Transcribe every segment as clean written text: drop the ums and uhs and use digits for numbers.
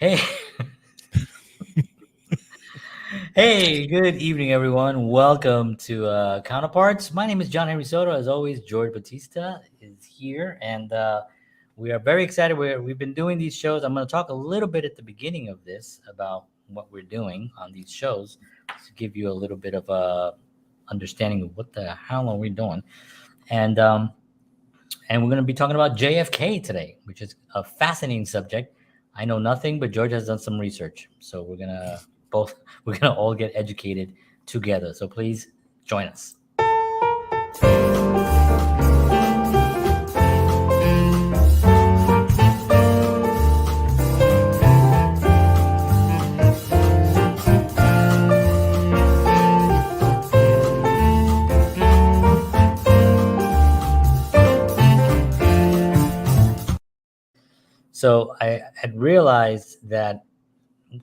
Hey, hey, good evening, everyone. Welcome to Counterparts. My name is John Henry Soto. As always, George Batista is here, and we are very excited. We've been doing these shows. I'm going to talk a little bit at the beginning of this about what we're doing on these shows to give you a little bit of a understanding of what the hell are we doing, and um, and we're going to be talking about JFK today, which is a fascinating subject. I know nothing, but George has done some research, so both we're gonna all get educated together. So please join us. So I had realized that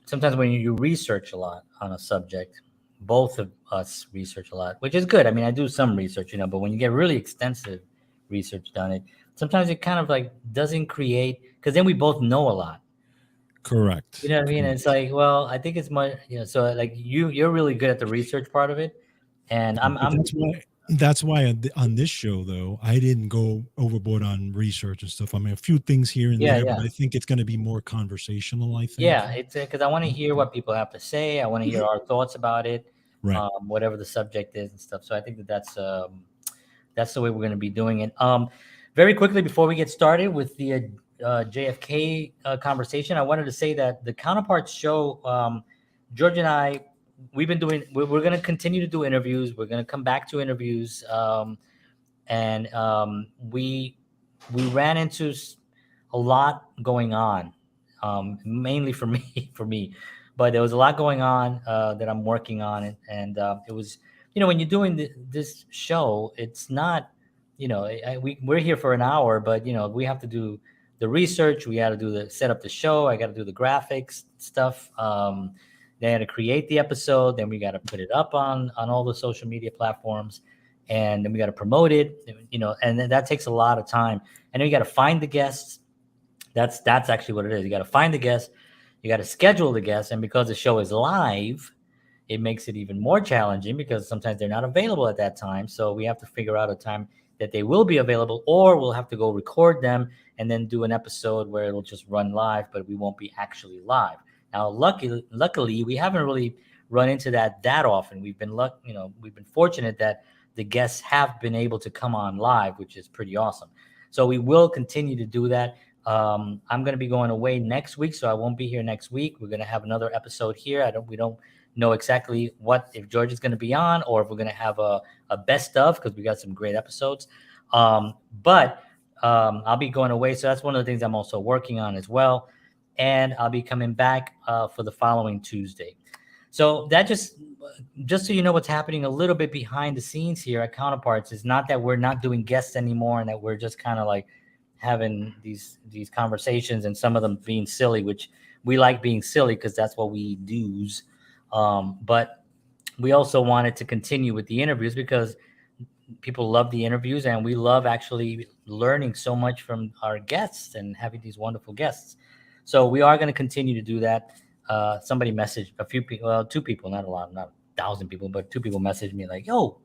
sometimes when you research a lot on a subject, both of us research a lot, which is good. I mean, I do some research, but when you get really extensive research done, sometimes it kind of like doesn't create because then we both know a lot. You Correct. know what I mean? Correct. It's like, well, I think it's my, so like you're really good at the research part of it, and But I'm, that's why on this show though, I didn't go overboard on research and stuff. I mean, a few things here and yeah, there, but yeah. I think it's going to be more conversational. I think. Yeah, it's because I want to hear what people have to say. I want to hear our thoughts about it, Right. whatever the subject is and stuff. So I think that's the way we're going to be doing it. Very quickly before we get started with the JFK conversation, I wanted to say that the Counterparts show, George and I, we've been doing. We're going to continue to do interviews. We're going to come back to interviews, and we ran into a lot going on, mainly for me, but there was a lot going on that I'm working on, and it was, when you're doing this show, it's not, we're here for an hour, but we have to do the research, we got to do the set up the show, I got to do the graphics stuff. They had to create the episode, then we got to put it up on all the social media platforms, and then we got to promote it, and then that takes a lot of time, and then you got to find the guests. That's actually what it is. You got to find the guests, you got to schedule the guests, and because the show is live, it makes it even more challenging because sometimes they're not available at that time. So we have to figure out a time that they will be available, or we'll have to go record them and then do an episode where it'll just run live, but we won't be actually live. Now, luckily, we haven't really run into that often. We've been fortunate that the guests have been able to come on live, which is pretty awesome. So we will continue to do that. I'm going to be going away next week, so I won't be here next week. We're going to have another episode here. We don't know exactly if George is going to be on or if we're going to have a best of, because we got some great episodes. But I'll be going away, so that's one of the things I'm also working on as well. And I'll be coming back for the following Tuesday. So that just so you know what's happening a little bit behind the scenes here at Counterparts is not that we're not doing guests anymore and that we're just kind of like having these conversations and some of them being silly, which we like being silly because that's what we do. But we also wanted to continue with the interviews because people love the interviews and we love actually learning so much from our guests and having these wonderful guests. So we are going to continue to do that. Somebody messaged a few people, well, two people, not a lot, not 1,000 people, but two people messaged me like, "Yo,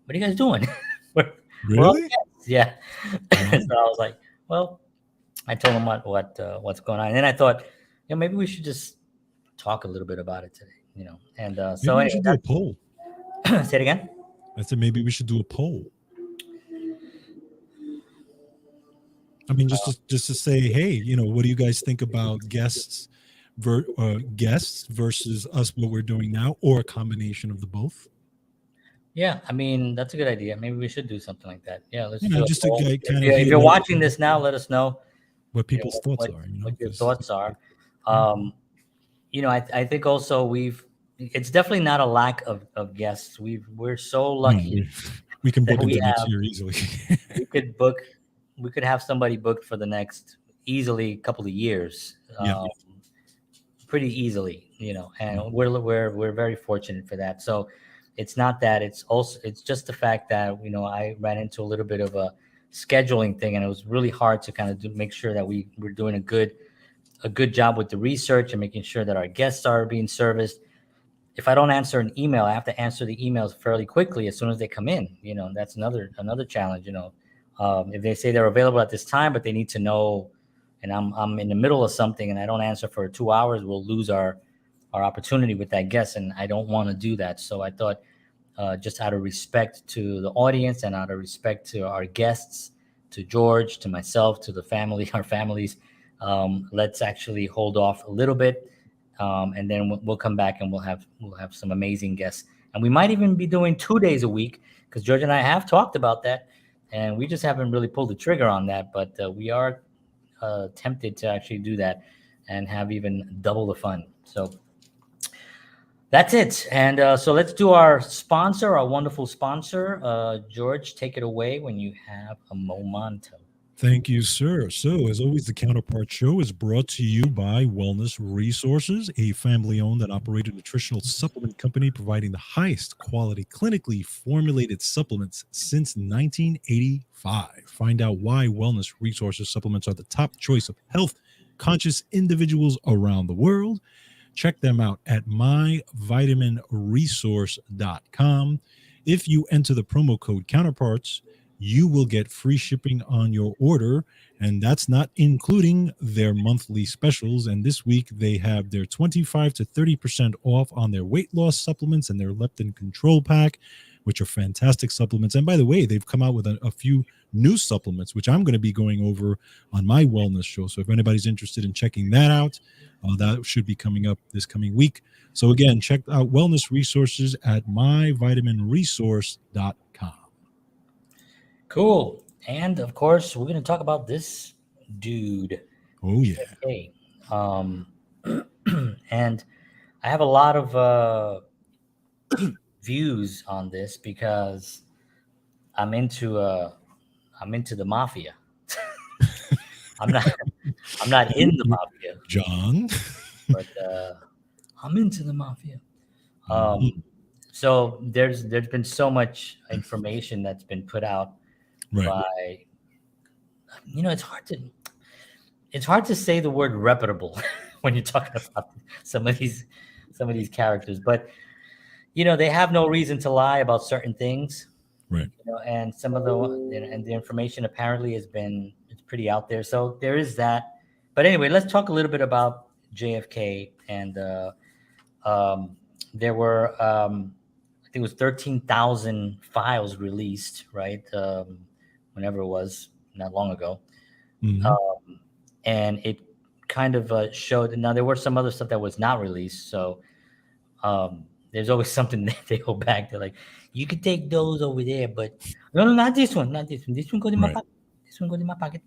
what are you guys doing?" we're all Really? guests. Yeah. Wow. So I was like, well, I told them what's going on, and then I thought, maybe we should just talk a little bit about it today, And so Maybe we anyway, should do a poll. say it again. I said maybe we should do a poll. I mean, just to say, hey, what do you guys think about guests versus us, what we're doing now, or a combination of the both? Yeah, I mean that's a good idea. Maybe we should do something like that. Yeah, let's do a Just to poll. If, kind you, of if hear you're watching this now, let us know. what people's What thoughts what, are. what your Because thoughts are. Um, I think also it's definitely not a lack of guests. We're so no, lucky we can that book we into next have year easily. we could book we could have somebody booked for the next easily couple of years, Yeah. pretty easily, and Yeah. we're very fortunate for that. So it's not that, it's just the fact that I ran into a little bit of a scheduling thing, and it was really hard to kind of make sure that we're doing a good job with the research and making sure that our guests are being serviced. If I don't answer an email, I have to answer the emails fairly quickly as soon as they come in. That's another challenge. If they say they're available at this time, but they need to know, and I'm in the middle of something and I don't answer for 2 hours, we'll lose our opportunity with that guest, and I don't want to do that. So I thought, just out of respect to the audience and out of respect to our guests, to George, to myself, to the family, our families, let's actually hold off a little bit, and then we'll come back and we'll have some amazing guests, and we might even be doing 2 days a week, because George and I have talked about that, and we just haven't really pulled the trigger on that. But we are tempted to actually do that and have even double the fun. So that's it. And so let's do our sponsor, our wonderful sponsor. George, take it away when you have a momento. Thank you, sir. So, as always, the Counterpart Show is brought to you by Wellness Resources, a family-owned and operated nutritional supplement company providing the highest quality, clinically formulated supplements since 1985. Find out why Wellness Resources supplements are the top choice of health-conscious individuals around the world. Check them out at myvitaminresource.com. If you enter the promo code Counterparts, you will get free shipping on your order, and that's not including their monthly specials. And this week they have their 25 to 30% off on their weight loss supplements and their leptin control pack, which are fantastic supplements. And by the way, they've come out with a few new supplements, which I'm going to be going over on my wellness show. So if anybody's interested in checking that out, that should be coming up this coming week. So again, check out Wellness Resources at myvitaminresource.com. Cool. And of course, we're going to talk about this dude. Oh, yeah. JFK. And I have a lot of views on this because I'm into the mafia. I'm not in the mafia, John, but I'm into the mafia. So there's been so much information that's been put out. right. By, it's hard to say the word reputable when you're talking about some of these characters, but they have no reason to lie about certain things, Right. And some of the information apparently it's pretty out there. So there is that. But anyway, let's talk a little bit about JFK. And there were I think it was 13,000 files released, right? Whenever it was, not long ago. Mm-hmm. And it kind of showed. Now, there were some other stuff that was not released. So there's always something that they go back. They're like, you could take those over there, but no, not this one, not this one. This one goes in my pocket. This one goes in my pocket.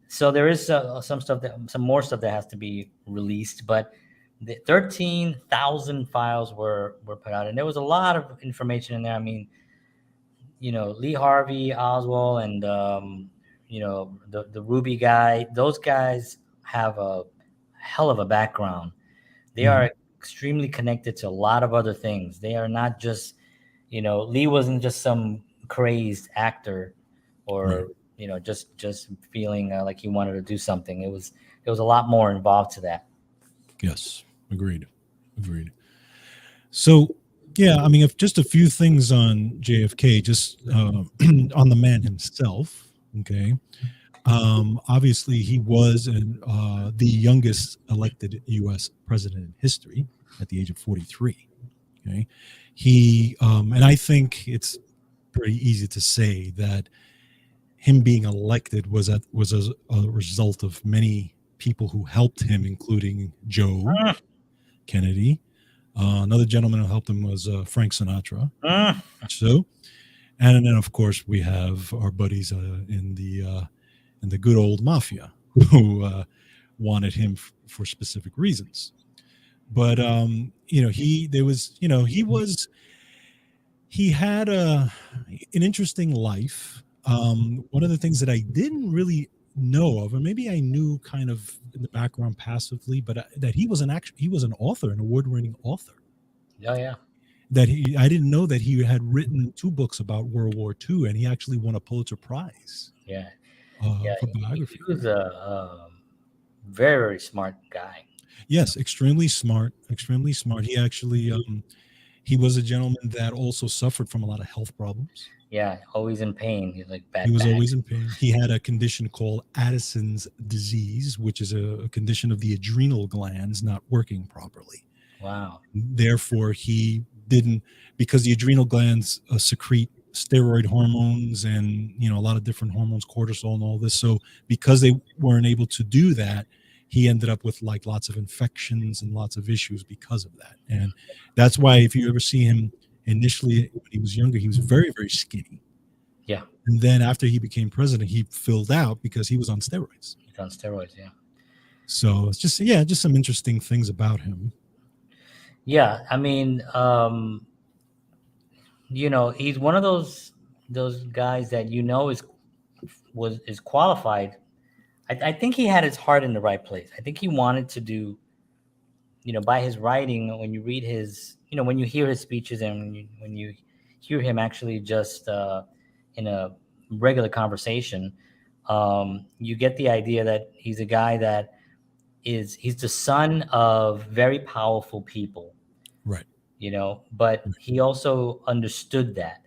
So there is some more stuff that has to be released, but the 13,000 files were put out, and there was a lot of information in there. I mean, Lee Harvey Oswald and the Ruby guy, those guys have a hell of a background. They are extremely connected to a lot of other things. They are not just, Lee wasn't just some crazed actor or, just feeling like he wanted to do something. It was a lot more involved to that. Yes. Agreed. So, yeah, I mean, if just a few things on JFK, just on the man himself. Okay. Obviously, he was the youngest elected U.S. president in history at the age of 43. Okay. He, and I think it's pretty easy to say that him being elected was a result of many people who helped him, including Joe Kennedy. Another gentleman who helped him was Frank Sinatra. So, and then of course we have our buddies in the good old mafia who wanted him for specific reasons. But he had an interesting life. One of the things that I didn't really know of, or maybe I knew kind of in the background passively, but that he was an author, an award-winning author. Yeah. I didn't know that he had written 2 books about World War II, and he actually won a Pulitzer Prize. Yeah. For biography. He was a Very, very smart guy. Yes, extremely smart, extremely smart. He actually he was a gentleman that also suffered from a lot of health problems. Yeah, always in pain. He's like He bad was back. always in pain. He had a condition called Addison's disease, which is a condition of the adrenal glands not working properly. Wow. Therefore, he didn't, because the adrenal glands secrete steroid hormones and a lot of different hormones, cortisol and all this. So because they weren't able to do that, he ended up with like lots of infections and lots of issues because of that. And that's why if you ever see him initially when he was younger, he was very, very skinny. Yeah. And then after he became president, he filled out because he was on steroids. He's on steroids. Yeah. So it's just some interesting things about him. Yeah. I mean, he's one of those guys that is qualified. I think he had his heart in the right place. I think he wanted to do, by his writing, when you read his, when you hear his speeches and when you hear him actually just in a regular conversation, you get the idea that he's a guy that he's the son of very powerful people. Right. But he also understood that.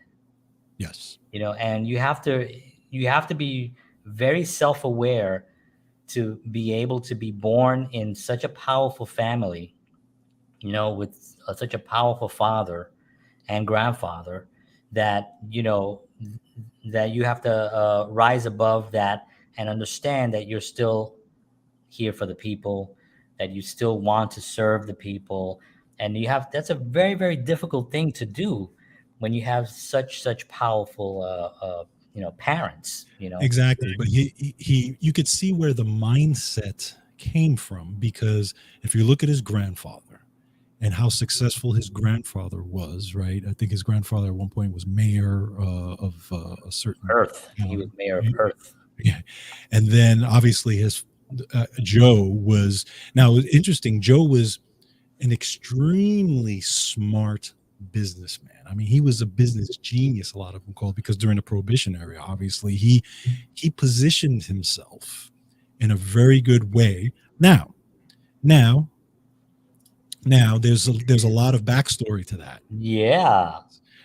Yes. And you have to be very self-aware to be able to be born in such a powerful family, with such a powerful father and grandfather, that that you have to rise above that and understand that you're still here for the people, that you still want to serve the people. And that's a very, very difficult thing to do when you have such powerful parents. Exactly. But you could see where the mindset came from, because if you look at his grandfather and how successful his grandfather was, right? I think his grandfather at one point was mayor of a certain Earth. He was mayor of Earth. Yeah. And then obviously his Joe was, now interesting, Joe was an extremely smart businessman. I mean, he was a business genius, a lot of them called, because during the Prohibition era, obviously he positioned himself in a very good way. Now there's a lot of backstory to that. Yeah.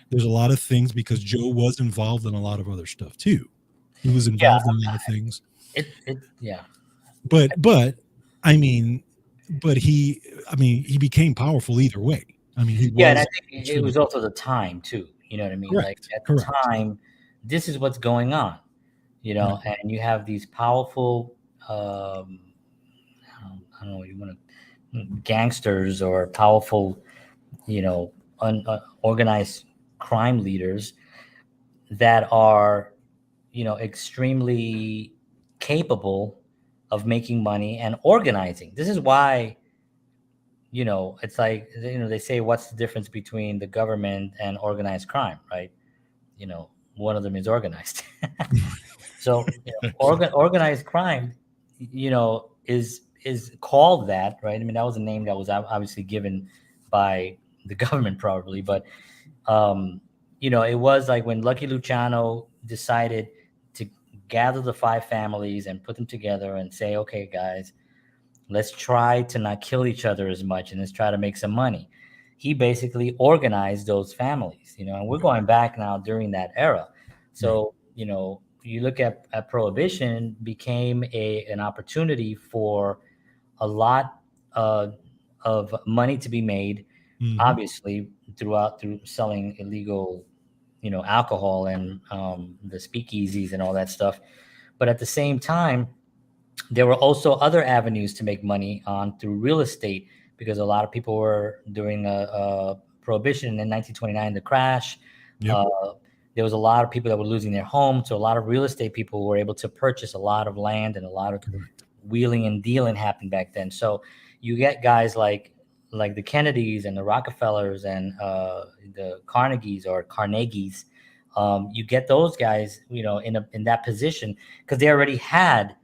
There's a lot of things, because Joe was involved in a lot of other stuff too. He was involved in a lot of things. Yeah. But he became powerful either way. I mean, he was. Yeah, and I think it was also the time too. You know what I mean? Correct, Like at the time, this is what's going on. And you have these powerful, I don't know, you want to gangsters or powerful, organized crime leaders that are, extremely capable of making money and organizing. This is why, it's like, they say, what's the difference between the government and organized crime, right? One of them is organized. So organized crime, is called that, right? I mean, that was a name that was obviously given by the government probably, but it was like when Lucky Luciano decided to gather the 5 families and put them together and say, okay, guys, let's try to not kill each other as much and let's try to make some money. He basically organized those families, and we're going back now during that era. So, you look at Prohibition became an opportunity for a lot of money to be made, obviously through selling illegal, alcohol and the speakeasies and all that stuff. But at the same time, there were also other avenues to make money on through real estate, because a lot of people were during Prohibition in 1929, the crash. Yep. There was a lot of people that were losing their homes. So a lot of real estate people were able to purchase a lot of land, and a lot of wheeling and dealing happened back then. So you get guys like the Kennedys and the Rockefellers and the Carnegies. You get those guys, in that position, because they already had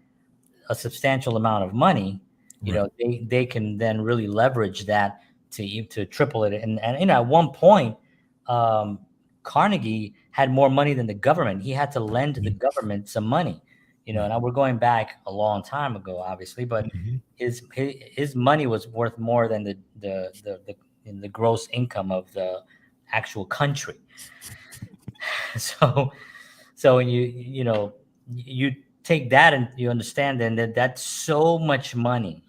a substantial amount of money. They can then really leverage that to triple it. And at one point, Carnegie had more money than the government. He had to lend the government some money, Now we're going back a long time ago, obviously, but Mhm. his money was worth more than the gross income of the actual country. So when you take that and you understand then that that's so much money.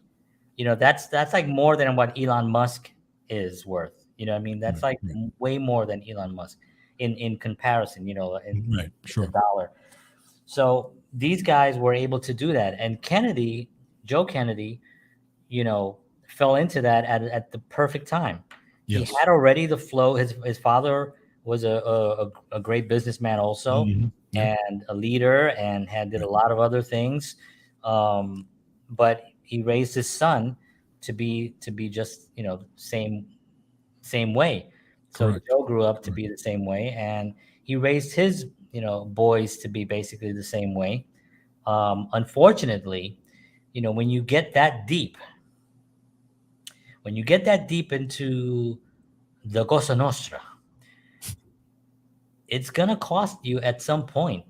That's like more than what Elon Musk is worth. You know what I mean? That's Right, like right, way more than Elon Musk in comparison, right, the sure. dollar. So these guys were able to do that. And Joe Kennedy, fell into that at the perfect time. He Yes. had already the flow. His father was a great businessman also, Mhm. Yeah, and a leader, and did a right, lot of other things. But he raised his son to be just same way. So correct, Joe grew up to correct. be the same way, and he raised his boys to be basically the same way. Unfortunately, when you get that deep, into the Cosa Nostra, it's gonna cost you at some point.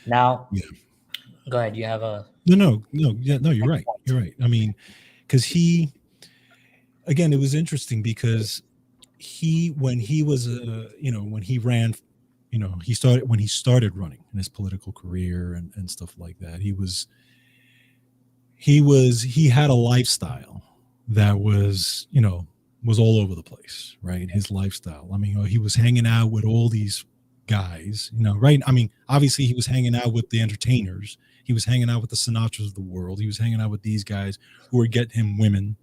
Now, Yeah. go ahead. You have a No. Yeah, no, you're next right. point. You're right. I mean, because again, it was interesting because when he was, when he ran, when he started running in his political career and stuff like that, he had a lifestyle that was all over the place, right? His lifestyle. I mean, he was hanging out with all these guys, right? I mean, obviously he was hanging out with the entertainers. He was hanging out with the Sinatras of the world. He was hanging out with these guys who were getting him women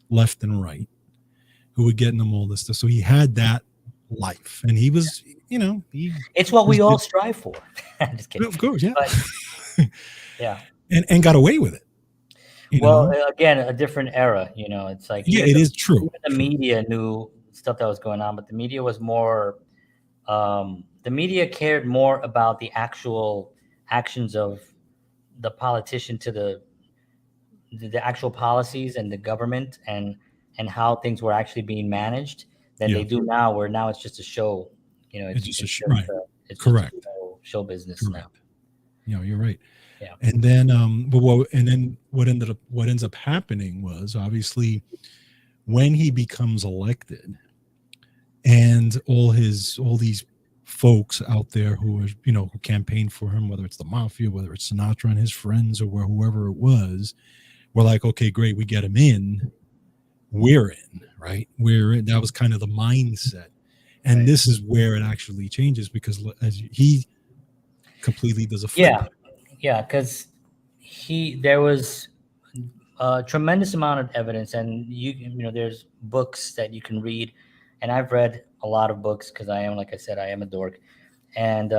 left and right, who were getting him all this stuff. So he had that life, and he was, he It's what was, we all strive for. I'm just kidding. of course, yeah, But yeah. and got away with it, Well, again, a different era. It's like Yeah, it is true. even the media knew stuff that was going on, but the media was more. The media cared more about the actual actions of the politician to the actual policies and the government, and how things were actually being managed, than Yeah, they do now. Where now it's just a show. it's It's just right. it's just a Correct. show business now. Correct. You're right. Yeah. And then, what ends up happening was obviously when he becomes elected, and all these folks out there who are, who campaigned for him, whether it's the mafia, whether it's Sinatra and his friends, or whoever it was, were like, okay, great, we get him in, we're in, right? We're in. That was kind of the mindset. And Right. this is where it actually changes, because as he completely does a flip. Yeah, because there was a tremendous amount of evidence, and there's books that you can read, and I've read a lot of books because like I said, I am a dork, and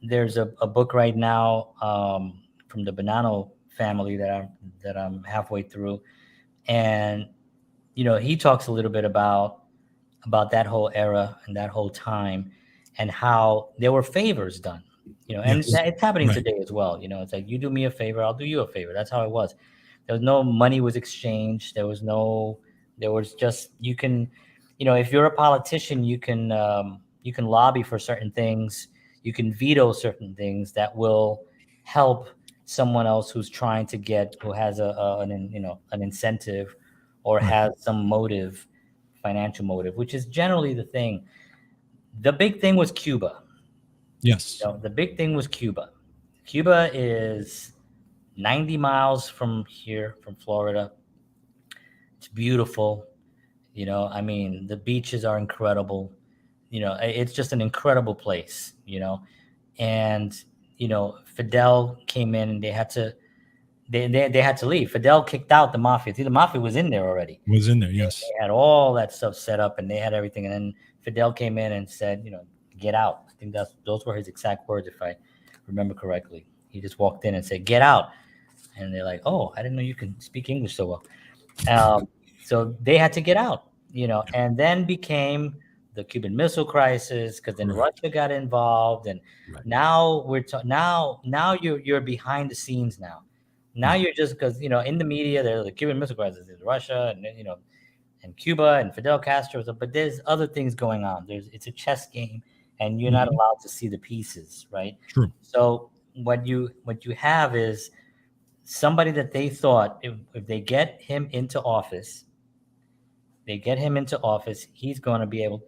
there's a book right now from the Bonanno family that I'm halfway through, and he talks a little bit about that whole era and that whole time, and how there were favors done, and Yes. it's happening Right. today as well. It's like, you do me a favor, I'll do you a favor. That's how it was. There was no money was exchanged. There was just, you can, if you're a politician, you can lobby for certain things. You can veto certain things that will help someone else who has an incentive, or Right. has some motive, financial motive, which is generally the thing. The big thing was Cuba. Yes. The big thing was Cuba. Cuba is 90 miles from here, from Florida. It's beautiful. I mean, the beaches are incredible. It's just an incredible place, and, Fidel came in, and they had to leave. Fidel kicked out the mafia. See, the mafia was in there already. Was in there. They Yes. had all that stuff set up, and they had everything. And then Fidel came in and said, get out. I think those were his exact words, if I remember correctly. He just walked in and said, get out. And they're like, oh, I didn't know you can speak English so well. So they had to get out, and then became the Cuban Missile Crisis, because then Correct. Russia got involved, and Right. now now you're behind the scenes now. Now Yeah. you're just, because in the media there's the Cuban Missile Crisis, there's Russia, and Cuba and Fidel Castro, but there's other things going on. It's a chess game, and you're not Mhm. allowed to see the pieces, right? True. So what you have is somebody that they thought if they get him into office, he's going to be able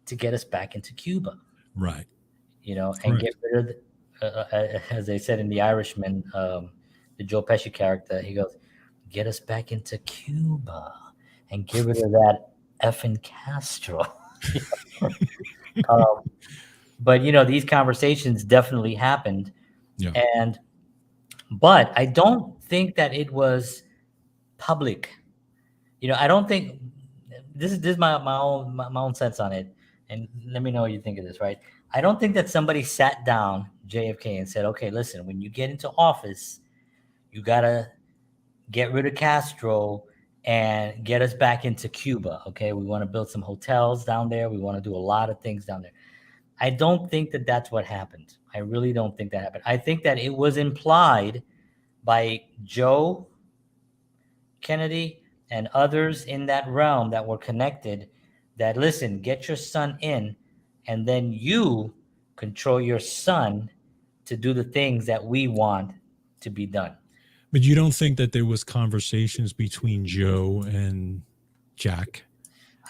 to get us back into Cuba, Right. and Correct. get rid of, as they said in The Irishman, the Joe Pesci character. He goes, "Get us back into Cuba and get rid of that effing Castro." um, but these conversations definitely happened, Yeah. but I don't think that it was public. I don't think this is my own sense on it, and let me know what you think of this. Right? I don't think that somebody sat down JFK and said, "Okay, listen, when you get into office, you gotta get rid of Castro and get us back into Cuba. Okay, we want to build some hotels down there. We want to do a lot of things down there." I don't think that that's what happened. I really don't think that happened. I think that it was implied by Joe Kennedy and others in that realm that were connected, that listen, get your son in, and then you control your son to do the things that we want to be done. But you don't think that there was conversations between Joe and Jack?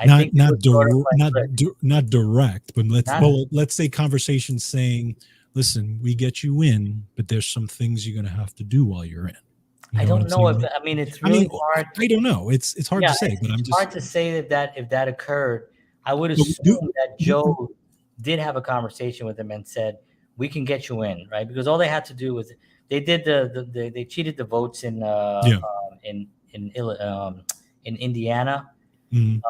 I think it was sort of like, Not direct, but not, let's say conversations saying, "Listen, we get you in, but there's some things you're going to have to do while you're in." You I know what don't I'm know saying? if, I mean, it's really hard. I don't know. It's hard Yeah, to say, but I'm it's just hard to say that if that occurred. I would but we do. assume that Joe did have a conversation with him and said, "We can get you in," right? Because all they had to do was they did they cheated the votes Yeah. In Indiana. Mhm.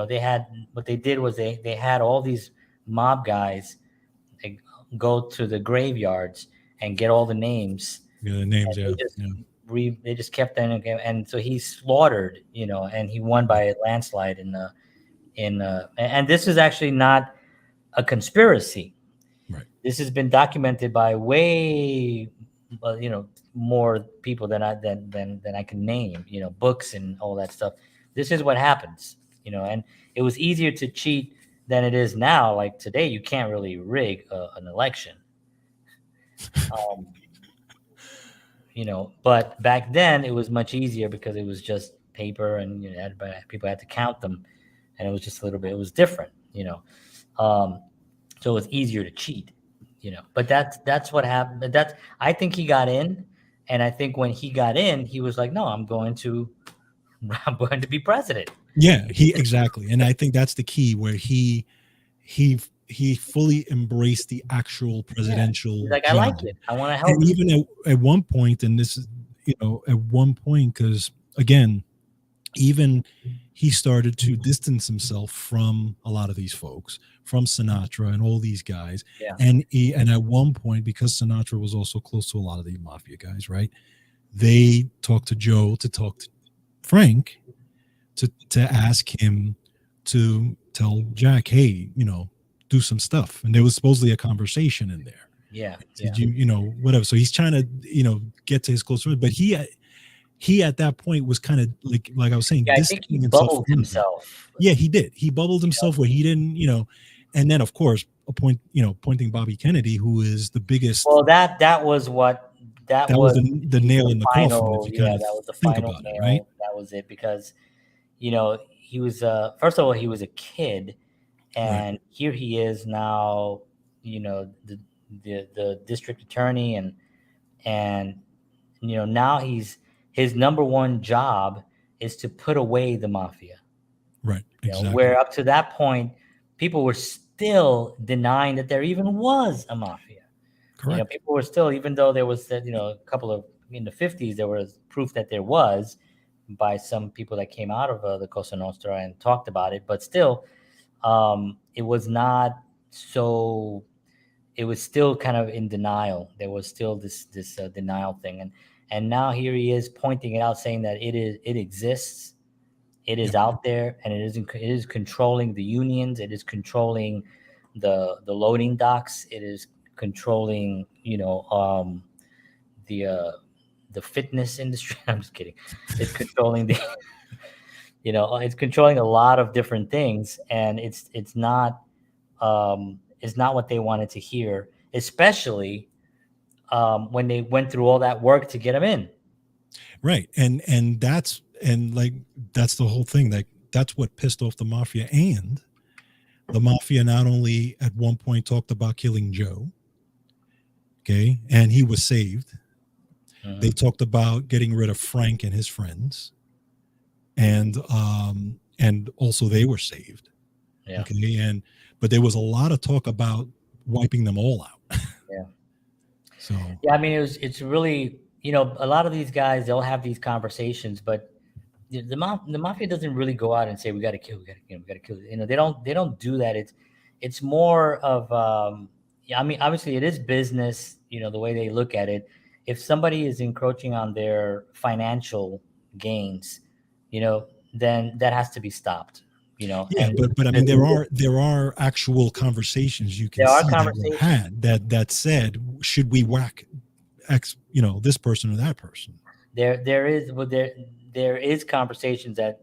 They had, what they did was they had all these mob guys, like, go to the graveyards and get all the names. Yeah, the names. And Yeah. they just kept them, and so he slaughtered, and he won by a landslide and this is actually not a conspiracy. Right. This has been documented by way, more people than I can name, books and all that stuff. This is what happens, and it was easier to cheat than it is now. Like today, you can't really rig an election. But back then it was much easier because it was just paper, and people had to count them, and it was just a little bit. It was different, so it was easier to cheat, But that's what happened. But I think he got in, and I think when he got in, he was like, "No, I'm going to be president." Yeah, exactly, and I think that's the key where he fully embraced the actual presidential He's like, "I job. like it. I want to help." And even at one point, and this is at one point, because again, even he started to distance himself from a lot of these folks, from Sinatra and all these guys. Yeah. And at one point, because Sinatra was also close to a lot of the mafia guys, right? They talked to Joe to talk to Frank to ask him to tell Jack, hey, do some stuff. And there was supposedly a conversation in there. Yeah. Did you, whatever. So he's trying to, get to his close friends, but he at that point was kind of like I was saying, I think he bubbled himself. Yeah, he did. He bubbled himself where he didn't, and then of course appointing Bobby Kennedy, who is the biggest. Well, that was what that was the nail in the final, coffin. If you that was the final nail. It, right? That was it, because he was first of all, he was a kid, and right. Here he is now, the district attorney, and now his number one job is to put away the mafia. Right. Exactly. Where up to that point, people were still denying that there even was a mafia. Correct. People were still, even though there was a couple of, in the 50s, there was proof that there was by some people that came out of the Cosa Nostra and talked about it, but still, it was not so. It was still kind of in denial. There was still this denial thing, and now here he is pointing it out, saying that it exists, it is out there, and it is controlling the unions, it is controlling the loading docks, it is controlling the fitness industry. I'm just kidding. It's controlling the it's controlling a lot of different things, and it's not what they wanted to hear, especially when they went through all that work to get him in. Right. And that's the whole thing. Like, that's what pissed off the mafia. And the mafia not only at one point talked about killing Joe, okay, and he was saved. They talked about getting rid of Frank and his friends, and also they were saved. Yeah. Okay. But there was a lot of talk about wiping them all out. Yeah. So yeah, I mean, it's really, a lot of these guys, they'll have these conversations, but the mafia doesn't really go out and say we got to kill, we got to kill. They don't do that. It's more of I mean, obviously it is business. The way they look at it. If somebody is encroaching on their financial gains, then that has to be stopped. Yeah, but I mean, there are actual conversations you can see that were had that said, should we whack X, this person or that person? There is conversations that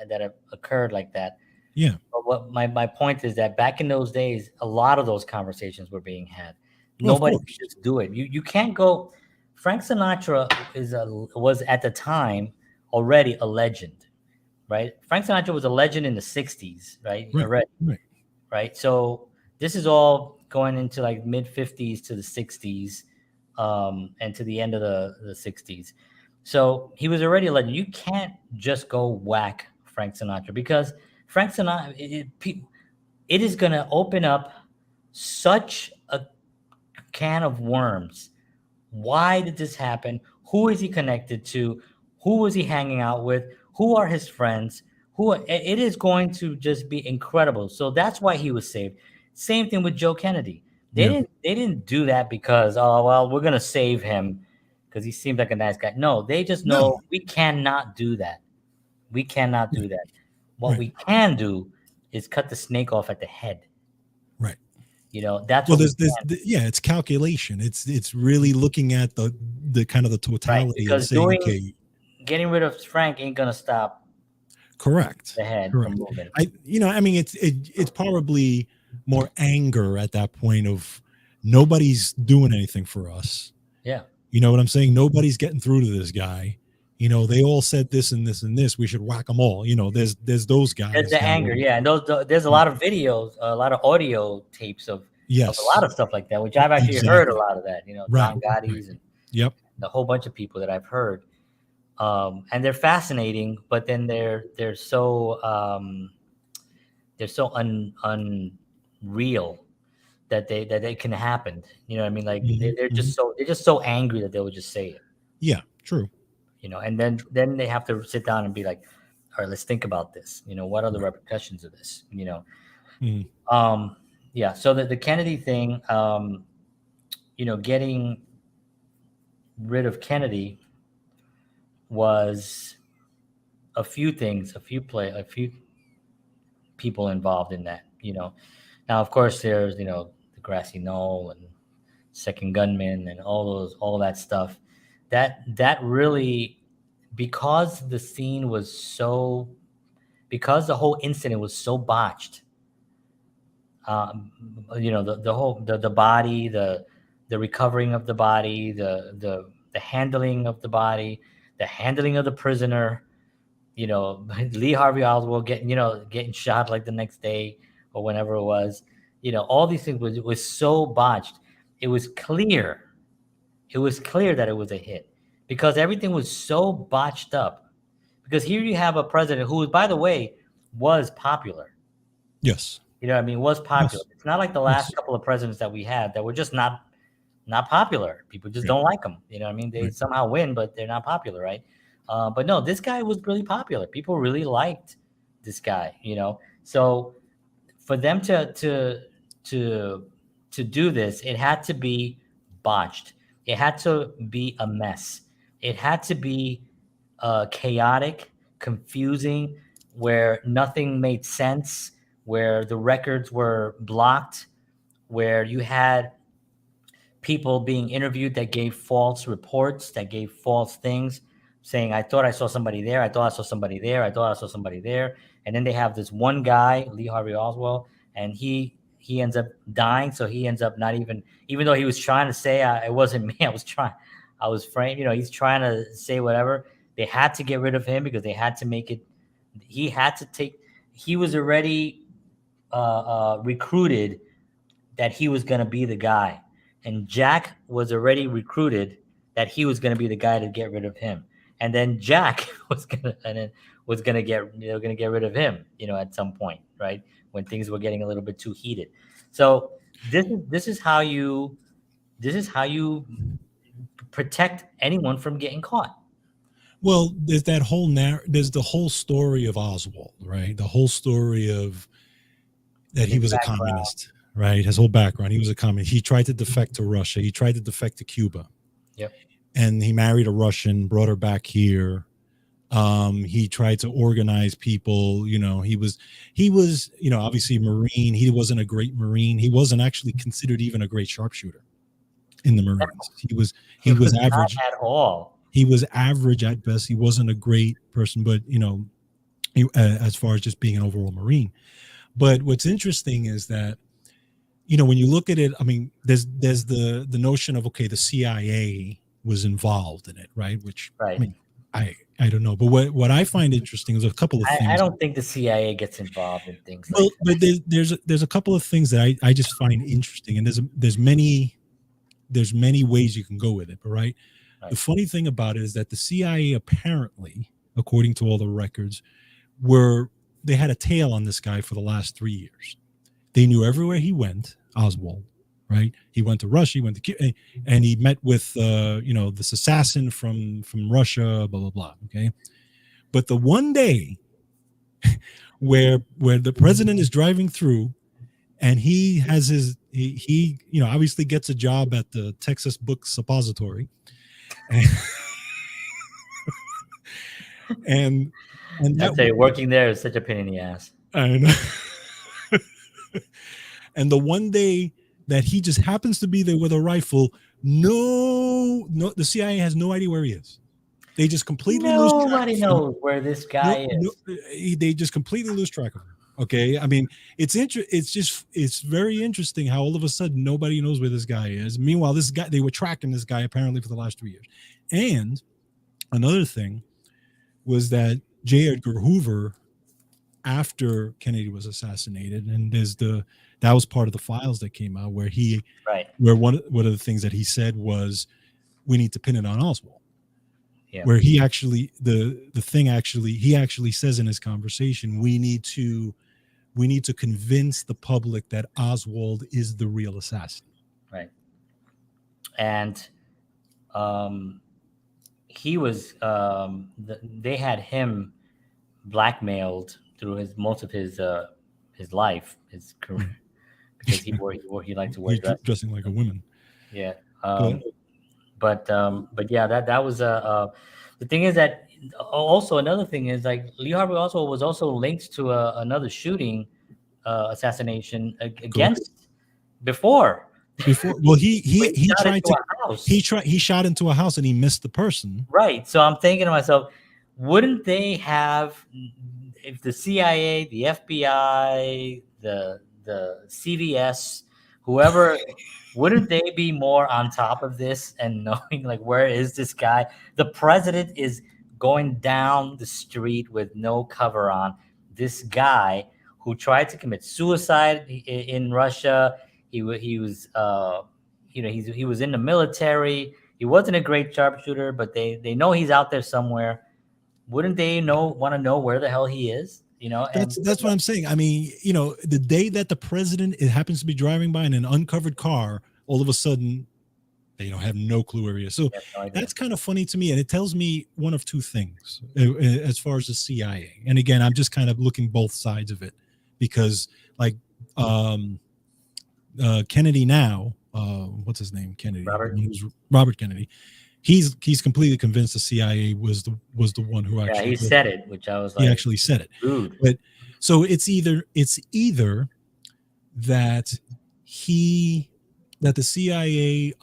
have occurred like that. Yeah. But what my point is that back in those days, a lot of those conversations were being had. Nobody could just do it. You can't go. Frank Sinatra was at the time already a legend, right? Frank Sinatra was a legend in the 60s, right? Right. So this is all going into like mid 50s to the 60s, and to the end of the 60s. So he was already a legend. You can't just go whack Frank Sinatra, because Frank Sinatra, it is going to open up such a can of worms. Why did this happen? Who is he connected to? Who was he hanging out with? Who are his friends? It is going to just be incredible. So that's why he was saved. Same thing with Joe Kennedy. They didn't do that because, oh, well, we're going to save him because he seemed like a nice guy. No, they just know we cannot do that. We cannot do that. What we can do is cut the snake off at the head. Right. That's well. It's calculation. It's really looking at the kind of the totality, right, because of saying, getting rid of Frank ain't gonna stop. Correct. The head from moving. I mean, it's probably more anger at that point of nobody's doing anything for us. Yeah. You know what I'm saying? Nobody's getting through to this guy. They all said this and this and this. We should whack them all. There's those guys. There's the anger, and there's a lot of videos, a lot of audio tapes of a lot of stuff like that, which I've actually heard a lot of that. Don Gotti's and a whole bunch of people that I've heard, and they're fascinating. But then they're so unreal that they can happen. You know what I mean? Like they're just so angry that they would just say it. Yeah, true. And then they have to sit down and be like, all right, let's think about this. What are the repercussions of this? Yeah. So the Kennedy thing, getting rid of Kennedy was a few things, a few people involved in that. Now, of course, there's the grassy knoll and second gunman and all that stuff. That really, because the scene was because the whole incident was so botched, the whole body, the recovering of the body, the handling of the body, the handling of the prisoner, Lee Harvey Oswald getting shot like the next day or whenever it was, all these things was so botched. It was clear that it was a hit because everything was so botched up. Because here you have a president who, by the way, was popular. Yes. You know what I mean? Was popular. Yes. It's not like the last couple of presidents that we had that were just not popular. People just don't like them. You know what I mean? They somehow win, but they're not popular, right? But no, this guy was really popular. People really liked this guy, So for them to do this, it had to be botched. It had to be a mess. It had to be chaotic, confusing, where nothing made sense, where the records were blocked, where you had people being interviewed that gave false reports, that gave false things, saying, I thought I saw somebody there. I thought I saw somebody there. I thought I saw somebody there. And then they have this one guy, Lee Harvey Oswald, and he he ends up dying. So he ends up not even though he was trying to say it wasn't me. I was framed. He's trying to say whatever. They had to get rid of him because they had to make it. He had to take. He was already recruited that he was going to be the guy, and Jack was already recruited that he was going to be the guy to get rid of him, and then Jack was going to get rid of him, at some point, right, when things were getting a little bit too heated. So this is how you protect anyone from getting caught. Well, there's that whole there's the whole story of Oswald, right? The whole story of that he was a communist. Right, his whole background. He was a communist. He tried to defect to Russia. He tried to defect to Cuba. Yep. And he married a Russian, brought her back here. He tried to organize people. He was, obviously a Marine. He wasn't a great Marine. He wasn't actually considered even a great sharpshooter in the Marines. He was average at all. He was average at best. He wasn't a great person, but as far as just being an overall Marine. But what's interesting is that, when you look at it, I mean, there's the notion of, okay, the CIA was involved in it, right? Which, right. I mean, I don't know. But what I find interesting is a couple of things. I don't think the CIA gets involved in things like that. But there's a couple of things that I just find interesting. And there's many ways you can go with it, but right? The funny thing about it is that the CIA apparently, according to all the records, they had a tail on this guy for the last 3 years. They knew everywhere he went, Oswald, right? He went to Russia, he went to Cuba, and he met with, this assassin from Russia, blah, blah, blah, okay? But the one day where the president is driving through and he has he obviously gets a job at the Texas Book Suppository. And I'd say working there is such a pain in the ass. I know. And the one day that he just happens to be there with a rifle, no, the CIA has no idea where he is. They just completely lose track. Nobody knows where this guy is. They just completely lose track of him. Okay, I mean, it's very interesting how all of a sudden nobody knows where this guy is. Meanwhile, they were tracking this guy apparently for the last 3 years. And another thing was that J. Edgar Hoover, after Kennedy was assassinated, and that was part of the files that came out where where one of the things that he said was, we need to pin it on Oswald. Yeah. Where he actually he actually says in his conversation, we need to convince the public that Oswald is the real assassin. Right. And he was they had him blackmailed through most of his life, his career, because he liked to wear dressing like a woman. Yeah. But yeah, that was the thing is that also another thing is, like, Lee Harvey Oswald was also linked to another shooting, assassination against before. Well, he shot into a house and he missed the person. Right. So I'm thinking to myself, wouldn't they have, if the CIA, the FBI, the CVS, whoever, wouldn't they be more on top of this and knowing, like, where is this guy? The president is going down the street with no cover on. This guy who tried to commit suicide in Russia. He was he was in the military. He wasn't a great sharpshooter, but they know he's out there somewhere. Wouldn't they want to know where the hell he is? That's what I'm saying. I mean, the day that the president happens to be driving by in an uncovered car, all of a sudden they have no clue where he is. So that's kind of funny to me, and it tells me one of two things as far as the CIA. And again, I'm just kind of looking both sides of it, because like Kennedy now, what's his name? Kennedy. Robert Kennedy. He's completely convinced the CIA was the one who actually. Yeah, he said it, which I was like. He actually said it. Dude. But so it's either that the CIA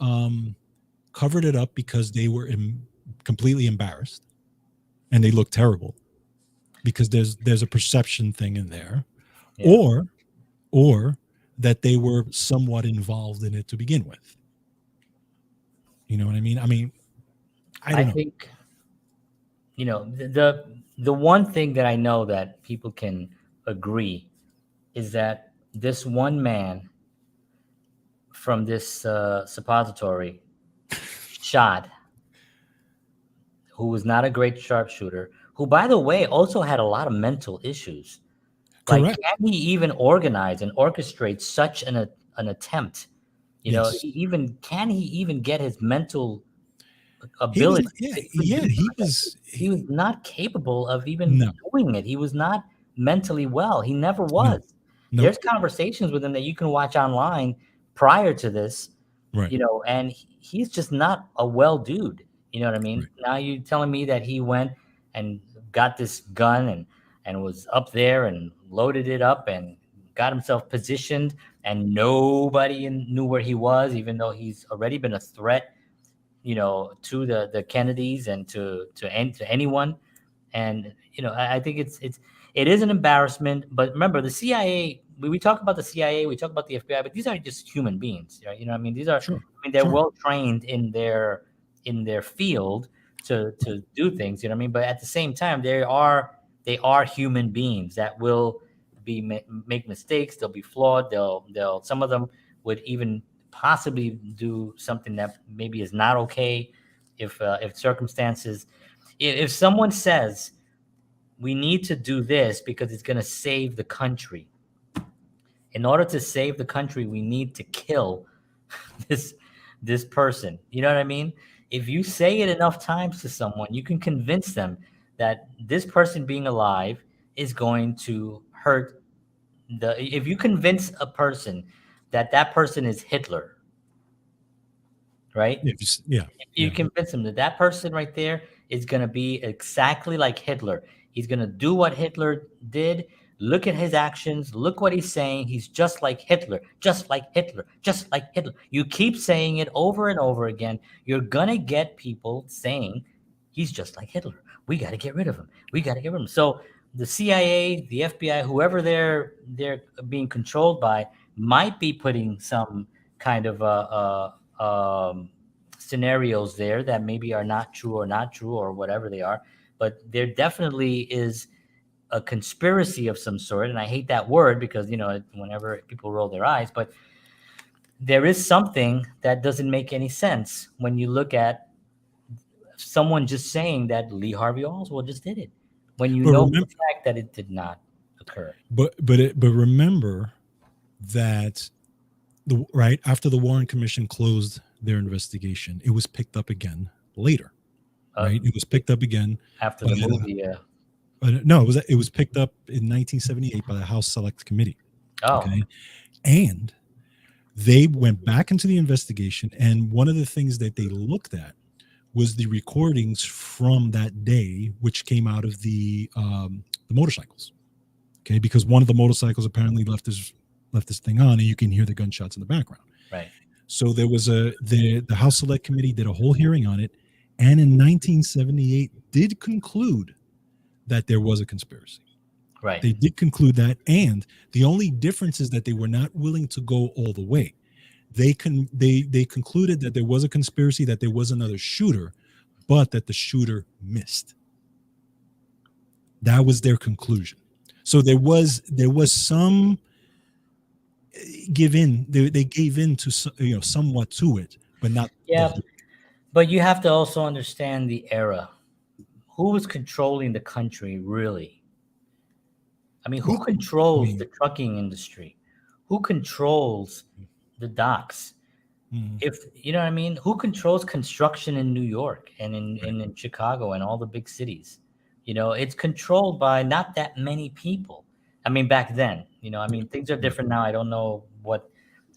covered it up because they were completely embarrassed and they look terrible, because there's a perception thing in there, yeah. or that they were somewhat involved in it to begin with. You know what I mean? I mean, I don't know. think, the one thing that I know that people can agree is that this one man from this suppository shot, who was not a great sharpshooter, who, by the way, also had a lot of mental issues. Like, Correct. can he even organize and orchestrate such an attempt? Yes. Can he even get his mental He was, ability? yeah, to yeah, produce he such was, he was not capable of even no, doing it. He was not mentally well. He never no, was. nope, There's conversations with him that you can watch online prior to this, right, and he's just not a well dude. You know what I mean? right. Now you're telling me that he went and got this gun and was up there and loaded it up and got himself positioned, and nobody knew where he was, even though he's already been a threat, to the Kennedys and to anyone. And I think it is an embarrassment. But remember, the CIA. We talk about the CIA, we talk about the FBI, but these are just human beings, right? You know what I mean? Sure, They're sure. well trained in their field to do things. You know what I mean? But at the same time, they are human beings that will make mistakes. They'll be flawed. They'll some of them would even possibly do something that maybe is not okay if circumstances. If someone says we need to do this because it's going to save the country, in order to save the country, we need to kill this person. You know what I mean? If you say it enough times to someone, you can convince them that this person being alive is going to hurt if you convince a person that that person is Hitler, right? Yeah, yeah, If you yeah. convince them that that person right there is going to be exactly like Hitler, he's going to do what Hitler did. Look at his actions. Look what he's saying. He's just like Hitler, just like Hitler, just like Hitler. You keep saying it over and over again. You're going to get people saying he's just like Hitler. We got to get rid of him. We got to get rid of him. So the CIA, the FBI, whoever they're being controlled by, might be putting some kind of scenarios there that maybe are not true or whatever they are. But there definitely is a conspiracy of some sort, and I hate that word because whenever people roll their eyes, but there is something that doesn't make any sense when you look at someone just saying that Lee Harvey Oswald just did it, when you But know for remember, the fact that it did not occur. but remember that right after the Warren Commission closed their investigation, it was picked up again later. Right, it was picked up again After the movie. No, it was picked up in 1978 by the House Select Committee. Oh, Okay, and they went back into the investigation, and one of the things that they looked at was the recordings from that day, which came out of the motorcycles. Okay, because one of the motorcycles apparently left this thing on, and you can hear the gunshots in the background. right. So there was the House Select Committee did a whole hearing on it, and in 1978 did conclude that there was a conspiracy. Right. They did conclude that, and the only difference is that they were not willing to go all the way. They concluded that there was a conspiracy, that there was another shooter, but that the shooter missed. That was their conclusion. So there was some give in. They gave in to somewhat to it, but not. Yeah, but you have to also understand the era. Who was controlling the country, really? I mean, who controls the trucking industry? Who controls the docks? If you know what I mean, who controls construction in New York and in Chicago and all the big cities? It's controlled by not that many people. I mean, back then, I mean, things are different now. I don't know what.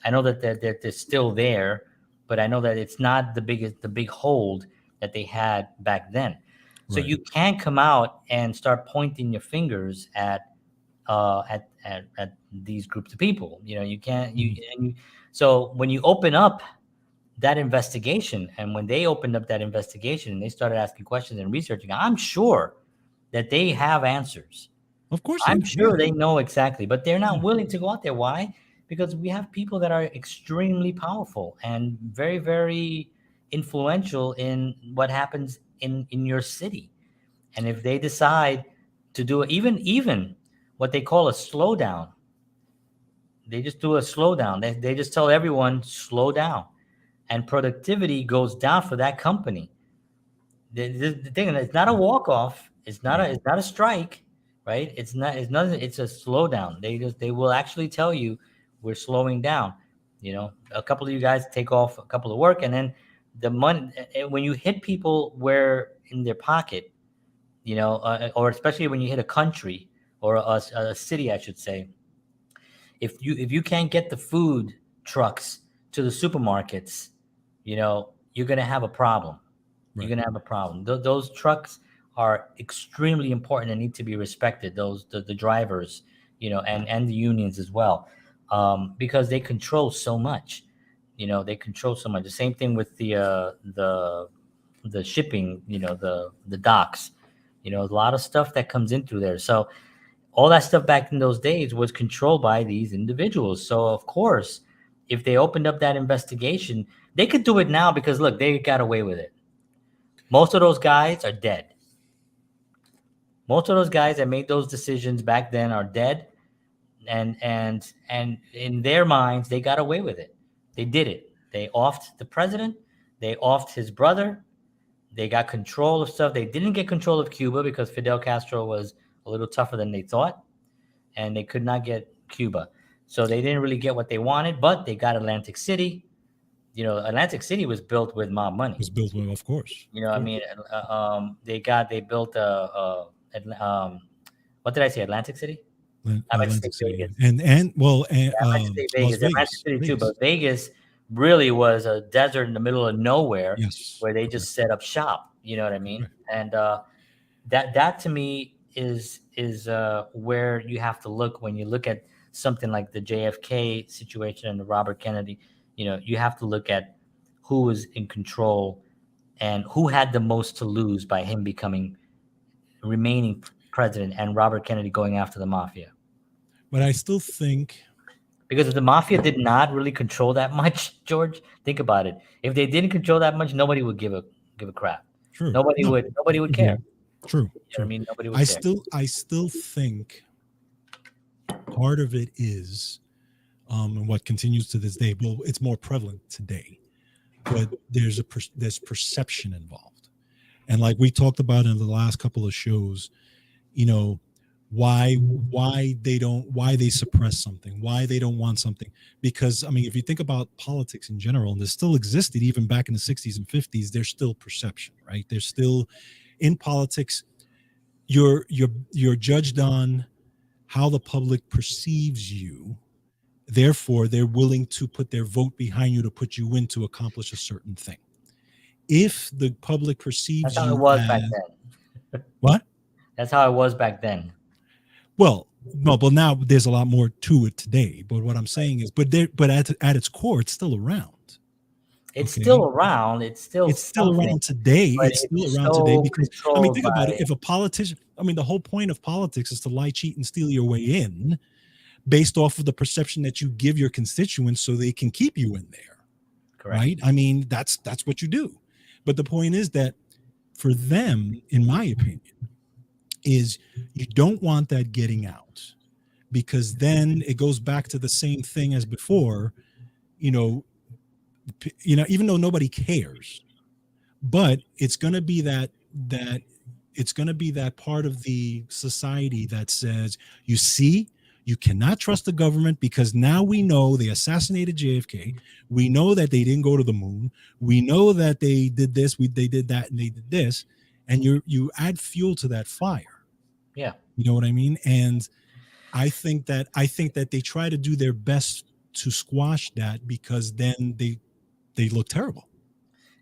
I know that they're still there, but I know that it's not the big hold that they had back then. So you can't come out and start pointing your fingers at these groups of people. You can't. So when you open up that investigation, and when they opened up that investigation and they started asking questions and researching, I'm sure that they have answers. Of course, I'm sure they know exactly, but they're not willing to go out there. Why? because we have people that are extremely powerful and very, very influential in what happens in your city. And if they decide to do even what they call a slowdown, they just do a slowdown. They just tell everyone slow down, and productivity goes down for that company. The thing, it's not a walk off. It's not a strike, right? It's not. It's nothing. It's a slowdown. They will actually tell you we're slowing down. You know, a couple of you guys take off a couple of work, and then the money, when you hit people where in their pocket, you know, or especially when you hit a country or a city, I should say. If you can't get the food trucks to the supermarkets, you know, you're gonna have a problem. You're Right. gonna have a problem. Those trucks are extremely important and need to be respected. The drivers, you know, and the unions as well, because they control so much. You know, they control so much. The same thing with the shipping. You know, the docks. You know, a lot of stuff that comes in through there. So all that stuff back in those days was controlled by these individuals. So of course, if they opened up that investigation, they could do it now because look, they got away with it. Most of those guys are dead. Most of those guys that made those decisions back then are dead, and in their minds, they got away with it. They did it. They offed the president. They offed his brother. They got control of stuff. They didn't get control of Cuba because Fidel Castro was a little tougher than they thought, and they could not get Cuba. So they didn't really get what they wanted, but they got Atlantic City. You know, Atlantic City was built with mob money. It was built with, of course. You know, I mean, they built what did I say? Atlantic City? I meant to Atlantic say City, Vegas. and I meant to say Vegas. Las Atlantic Vegas. City too, but Vegas really was a desert in the middle of nowhere Yes. where they just set up shop. You know what I mean? Right. And that to me is where you have to look when you look at something like the JFK situation and the Robert Kennedy. You know, you have to look at who was in control and who had the most to lose by him remaining president and Robert Kennedy going after the mafia. But I still think, Because if the mafia did not really control that much, George, think about it. If they didn't control that much, nobody would give a crap. true. Nobody No, would care. True. You know what I mean? Nobody would I care. still think part of it is, and what continues to this day. Well, it's more prevalent today, but there's perception involved, and like we talked about in the last couple of shows, you know, why they suppress something, why they don't want something. Because I mean, if you think about politics in general, and this still existed even back in the 60s and 50s, there's still perception, right? There's still, in politics, you're judged on how the public perceives you. Therefore, they're willing to put their vote behind you to put you in to accomplish a certain thing. If the public perceives That's how it you was as back then. what? That's how it was back then. Well, no, but now there's a lot more to it today. But what I'm saying is, but at its core, it's still around. It's Okay? still around. It's still around today. but It's still it's around so today because I mean, controlled think about it. by- If a politician, I mean, the whole point of politics is to lie, cheat, and steal your way in, based off of the perception that you give your constituents, so they can keep you in there. Correct. Right? I mean, that's what you do. But the point is that for them, in my opinion, is you don't want that getting out, because then it goes back to the same thing as before. You know, even though nobody cares, but it's going to be that it's going to be that part of the society that says, you see, you cannot trust the government because now we know they assassinated JFK. We know that they didn't go to the moon. We know that they did this, they did that, and they did this. And you add fuel to that fire. Yeah. You know what I mean? And I think that they try to do their best to squash that, because then they look terrible.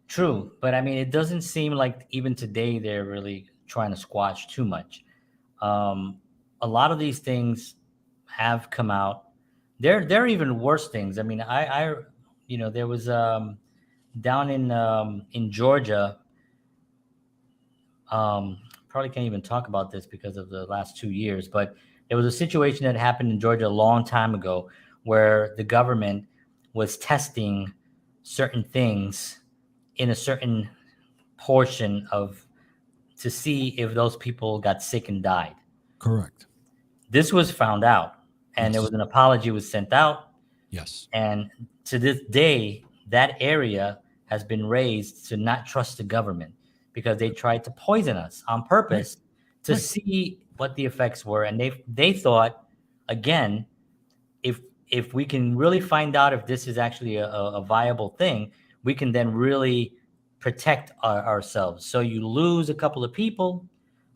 True, but I mean, it doesn't seem like even today they're really trying to squash too much. A lot of these things have come out. They're even worse things. I mean, I there was down in Georgia. Probably can't even talk about this because of the last 2 years, but there was a situation that happened in Georgia a long time ago where the government was testing certain things in a certain portion of to see if those people got sick and died. Correct. This was found out, and there Yes. was an apology was sent out. Yes. And to this day, that area has been raised to not trust the government because they tried to poison us on purpose to Right. see what the effects were. And they thought, again, if we can really find out if this is actually a viable thing, we can then really protect ourselves. So you lose a couple of people,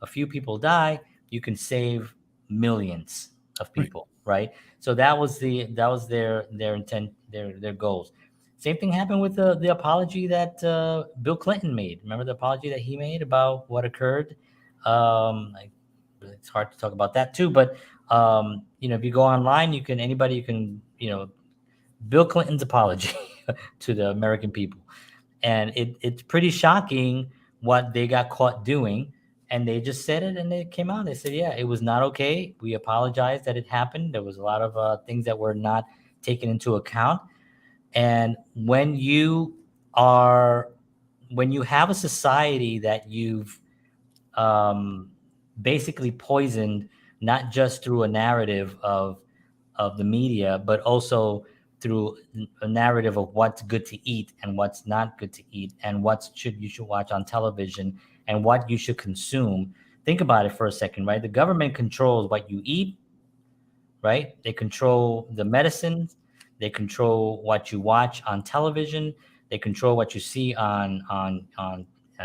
a few people die, you can save millions of people, right? So that was their intent, their goals. Same thing happened with the apology that Bill Clinton made. Remember the apology that he made about what occurred? It's hard to talk about that too, but if you go online, you can Bill Clinton's apology to the American people. And it's pretty shocking what they got caught doing. And they just said it, and they came out. They said, yeah, it was not okay. We apologize that it happened. There was a lot of things that were not taken into account. And when you have a society that you've basically poisoned, not just through a narrative of the media, but also through a narrative of what's good to eat and what's not good to eat, and you should watch on television and what you should consume. Think about it for a second, right? The government controls what you eat, right? They control the medicines. They control what you watch on television. They control what you see on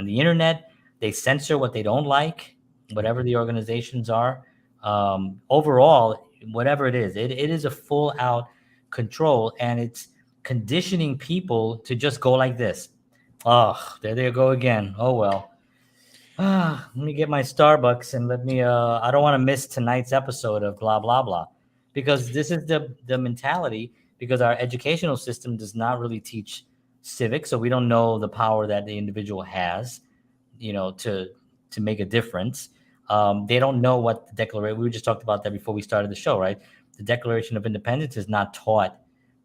the internet. They censor what they don't like, whatever the organizations are. Overall, whatever it is a full out control, and it's conditioning people to just go like this. Oh, there they go again. Oh, well. Let me get my Starbucks and I don't want to miss tonight's episode of blah, blah, blah. Because this is the mentality, because our educational system does not really teach civics. So we don't know the power that the individual has, to make a difference. They don't know what the Declaration, we just talked about that before we started the show, right? The Declaration of Independence is not taught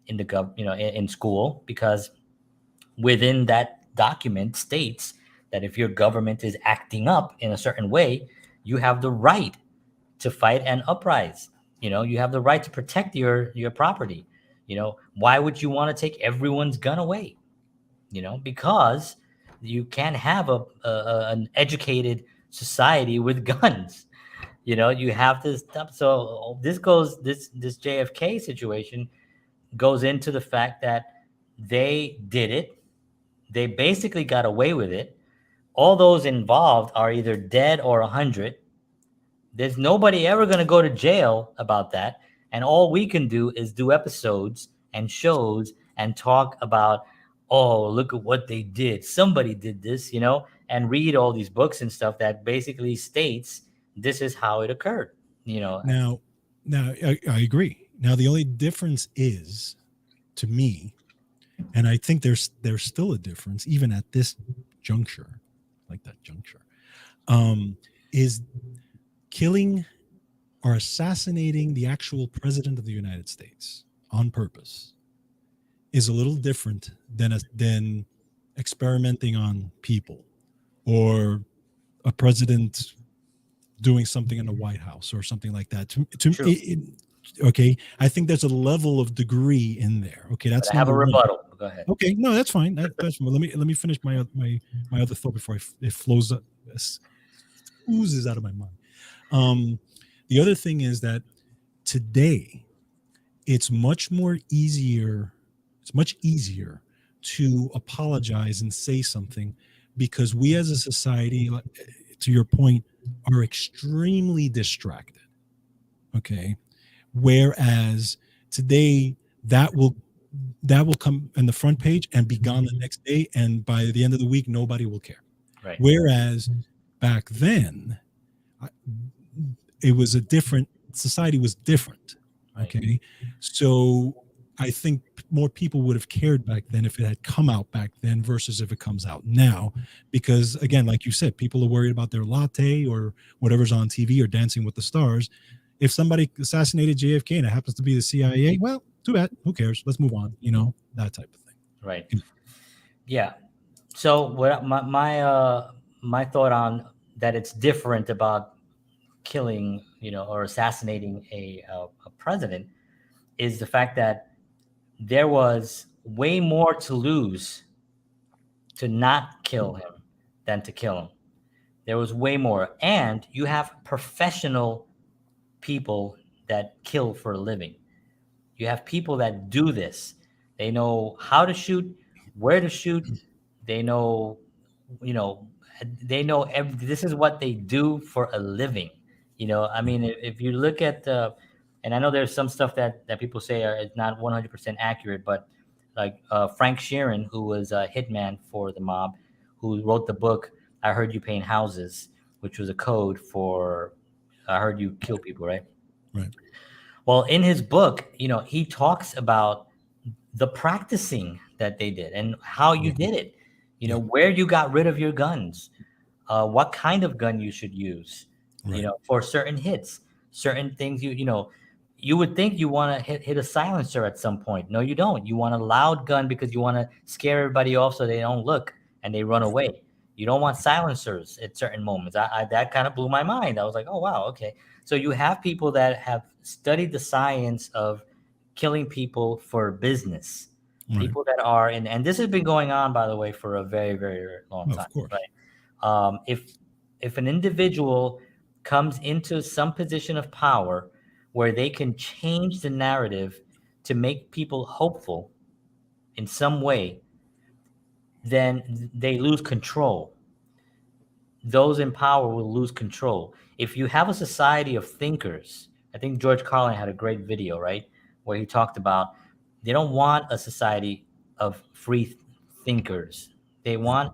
in in school, because within that document states that if your government is acting up in a certain way, you have the right to fight and uprise. You have the right to protect your property. Why would you want to take everyone's gun away? Because you can't have an educated society with guns. You have to stop. So this JFK situation goes into the fact that they did it. They basically got away with it. All those involved are either dead or 100. There's nobody ever going to go to jail about that. And all we can do is do episodes and shows and talk about, oh, look at what they did. Somebody did this, and read all these books and stuff that basically states this is how it occurred, Now, I agree. Now, the only difference is, to me, and I think there's still a difference even at this juncture, is killing or assassinating the actual president of the United States on purpose is a little different than experimenting on people, or a president doing something in the White House or something like that. Okay, I think there's a level of degree in there. Okay, that's I have a rebuttal. Go ahead. Okay, no, that's fine. That's fine. Let me finish my other thought before it flows up, oozes out of my mind. The other thing is that today it's much easier to apologize and say something, because we as a society, to your point, are extremely distracted. Okay, whereas today that will come in the front page and be gone the next day, and by the end of the week nobody will care. Right. Whereas back then it was a different society, was different. Okay, right. So I think more people would have cared back then if it had come out back then versus if it comes out now, because again, like you said, people are worried about their latte or whatever's on TV or Dancing with the Stars. If somebody assassinated JFK and it happens to be the CIA, well, too bad. Who cares? Let's move on. That type of thing. Right. Yeah. So what my thought on that it's different about killing, or assassinating a president is the fact that there was way more to lose to not kill him than to kill him. There was way more. And you have professional people that kill for a living. You have people that do this. They know how to shoot, where to shoot. They know, you know, this is what they do for a living. I mean, if you look at and I know there's some stuff that people say is not 100% accurate, but like Frank Sheeran, who was a hitman for the mob, who wrote the book "I Heard You Paint Houses," which was a code for "I heard you kill people," right? Right. Well, in his book, he talks about the practicing that they did and how you did it. Where you got rid of your guns, what kind of gun you should use. Right. For certain hits, certain things. You would think you want to hit a silencer at some point. No, you don't. You want a loud gun because you want to scare everybody off so they don't look and they run away. You don't want silencers at certain moments. That kind of blew my mind. I was like, oh, wow, okay. So you have people that have studied the science of killing people for business. Right. People that are, and this has been going on, by the way, for a very, very, very long time. Of course. Right? If an individual comes into some position of power where they can change the narrative to make people hopeful in some way, then they lose control. Those in power will lose control. If you have a society of thinkers, I think George Carlin had a great video, right, where he talked about they don't want a society of free thinkers. They want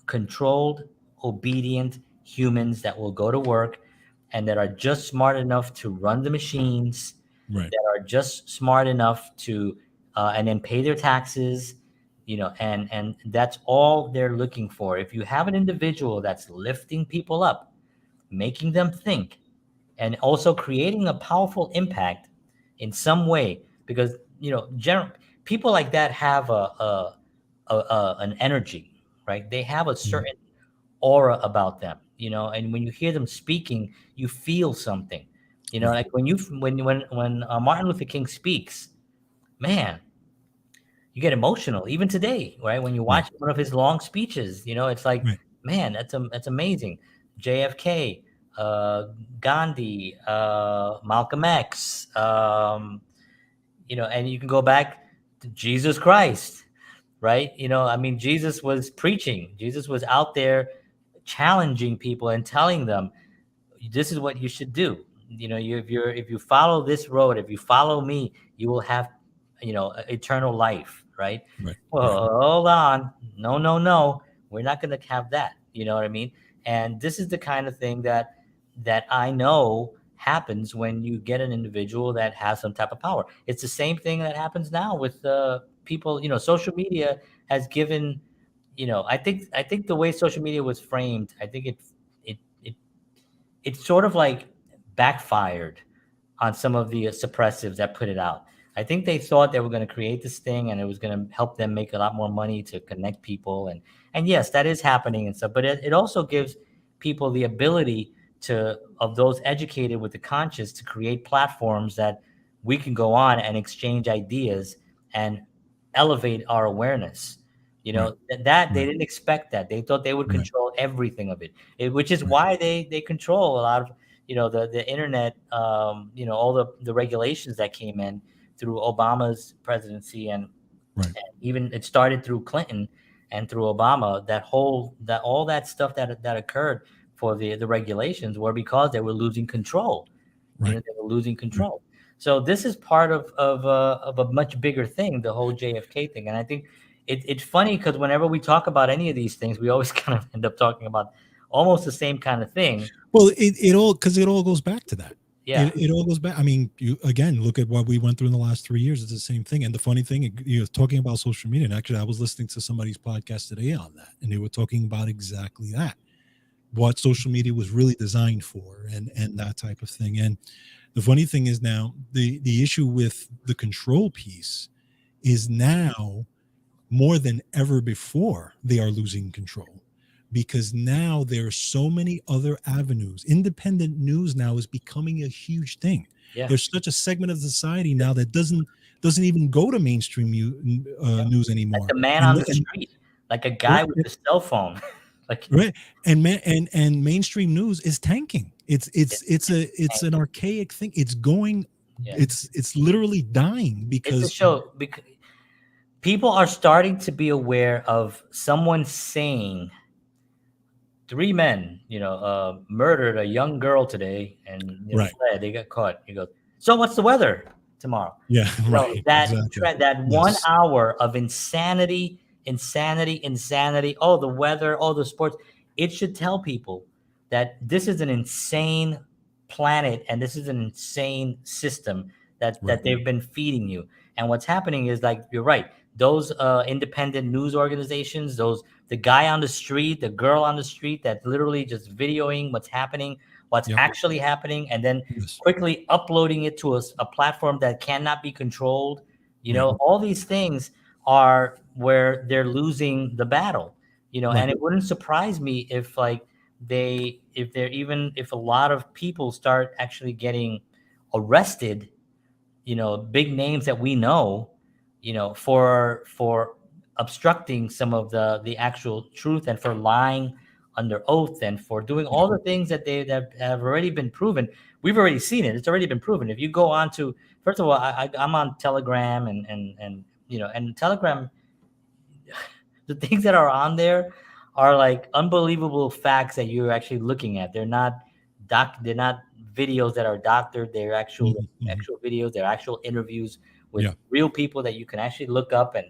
controlled, obedient humans that will go to work and that are just smart enough to run the machines, Right. that are just smart enough to and then pay their taxes, and that's all they're looking for. If you have an individual that's lifting people up, making them think, and also creating a powerful impact in some way, because people like that have an energy, right? They have a certain aura about them, and when you hear them speaking, you feel something, Right. like when Martin Luther King speaks, man, you get emotional even today, right? When you watch one of his long speeches, it's like, Right. man, that's amazing. JFK, Gandhi, Malcolm X, and you can go back to Jesus Christ, right? I mean, Jesus was preaching. Jesus was out there challenging people and telling them, this is what you should do. If you follow this road, if you follow me, you will have, eternal life, right? Right. Well, hold on. No. We're not going to have that. You know what I mean? And this is the kind of thing that I know happens when you get an individual that has some type of power. It's the same thing that happens now with people. Social media has given, I think the way social media was framed, I think it sort of like backfired on some of the suppressives that put it out. I think they thought they were going to create this thing and it was going to help them make a lot more money to connect people. And yes, that is happening and stuff, but it also gives people the ability of those educated with the conscience to create platforms that we can go on and exchange ideas and elevate our awareness. That they didn't expect that. They thought they would control everything of it, which is why they control a lot of, the internet, all the regulations that came in through Obama's presidency and even it started through Clinton and through Obama. All that stuff that occurred for the regulations were because they were losing control. They were losing control. So this is part of a much bigger thing, the whole JFK thing. And I think it's funny because whenever we talk about any of these things, we always kind of end up talking about almost the same kind of thing. Well, it all goes back to that. Yeah. It all goes back. I mean, you again look at what we went through in the last 3 years. It's the same thing. And the funny thing, talking about social media, and actually I was listening to somebody's podcast today on that, and they were talking about exactly that, what social media was really designed for and that type of thing. And The funny thing is now the issue with the control piece is now more than ever before they are losing control, because now there are so many other avenues. Independent news now is becoming a huge thing. Yeah. There's such a segment of society now that doesn't even go to mainstream news anymore. Like the man on the street, like a guy with a cell phone. Like, right. And mainstream news is tanking. It's an archaic thing. It's going. Yeah. It's literally dying because it's a show. Because people are starting to be aware of someone saying 3 men, murdered a young girl today, and right. they got caught. You go, so what's the weather tomorrow? Yeah, right. That exactly. that 1 hour of insanity. Oh, the weather, oh, the sports. It should tell people that this is an insane planet and this is an insane system that they've been feeding you. And what's happening is, like, you're right. Those independent news organizations, the guy on the street, the girl on the street that's literally just videoing what's happening, what's actually happening, and then quickly uploading it to a platform that cannot be controlled. All these things are where they're losing the battle, and it wouldn't surprise me if if a lot of people start actually getting arrested, big names that we know, for obstructing some of the actual truth and for lying under oath and for doing all the things that have already been proven. We've already seen it. It's already been proven. If you go on to, first of all, I'm on Telegram and Telegram, the things that are on there are like unbelievable facts that you're actually looking at. They're not videos that are doctored. They're actual videos. They're actual interviews with real people that you can actually look up and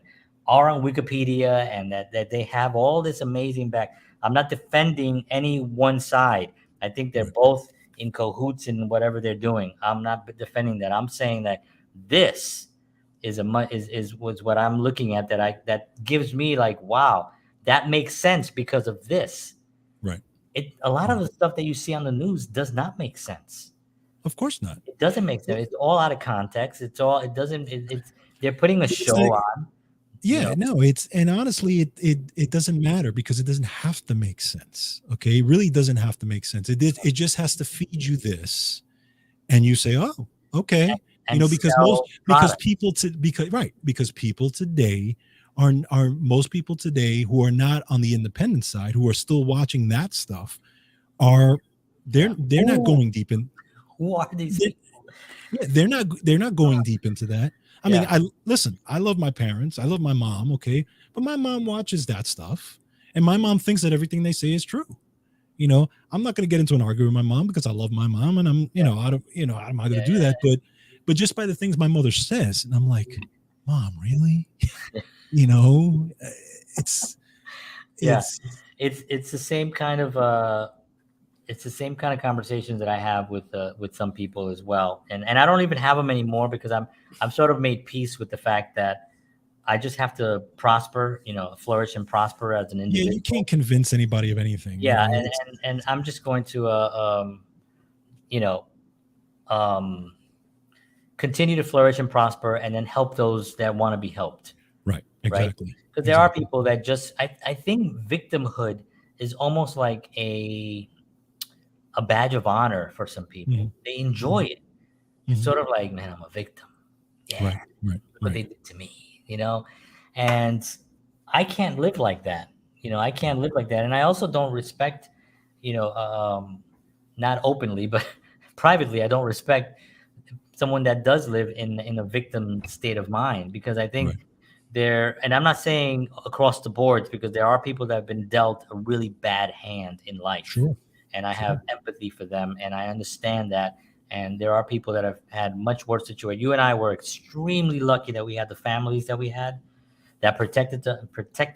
are on Wikipedia, and that they have all this amazing back. I'm not defending any one side. I think they're both in cahoots in whatever they're doing. I'm not defending that. I'm saying that this was what I'm looking at, that gives me like, wow, that makes sense because of this. Right. A lot of the stuff that you see on the news does not make sense. Of course not. It doesn't make sense. It's all out of context. They're putting a show on. Yeah, no, and honestly, it doesn't matter because it doesn't have to make sense. Okay. It really doesn't have to make sense. It just has to feed you this. And you say, oh, okay. Because people today are most people today who are not on the independent side, who are still watching that stuff, they're not going deep in. Who are these people? Yeah, they're not going deep into that. I mean, I love my parents. I love my mom. Okay. But my mom watches that stuff and my mom thinks that everything they say is true. I'm not going to get into an argument with my mom because I love my mom and I'm not going to do that. But just by the things my mother says, and I'm like, Mom, really? It's the same kind of conversations that I have with some people as well. And I don't even have them anymore because I'm sort of made peace with the fact that I just have to prosper, flourish and prosper as an individual. Yeah, you can't convince anybody of anything. Yeah, and I'm just going to continue to flourish and prosper, and then help those that want to be helped. Right. Exactly. Because there are people that just I think victimhood is almost like a badge of honor for some people. Mm-hmm. They enjoy it. It's sort of like, man, I'm a victim. Yeah, right. What they did to me, and I can't live like that. I can't live like that, and I also don't respect, not openly but privately, I don't respect someone that does live in a victim state of mind, because I think and I'm not saying across the boards, because there are people that have been dealt a really bad hand in life. Sure. And I have empathy for them, and I understand that. And there are people that have had much worse situations. You and I were extremely lucky that we had the families that we had that protected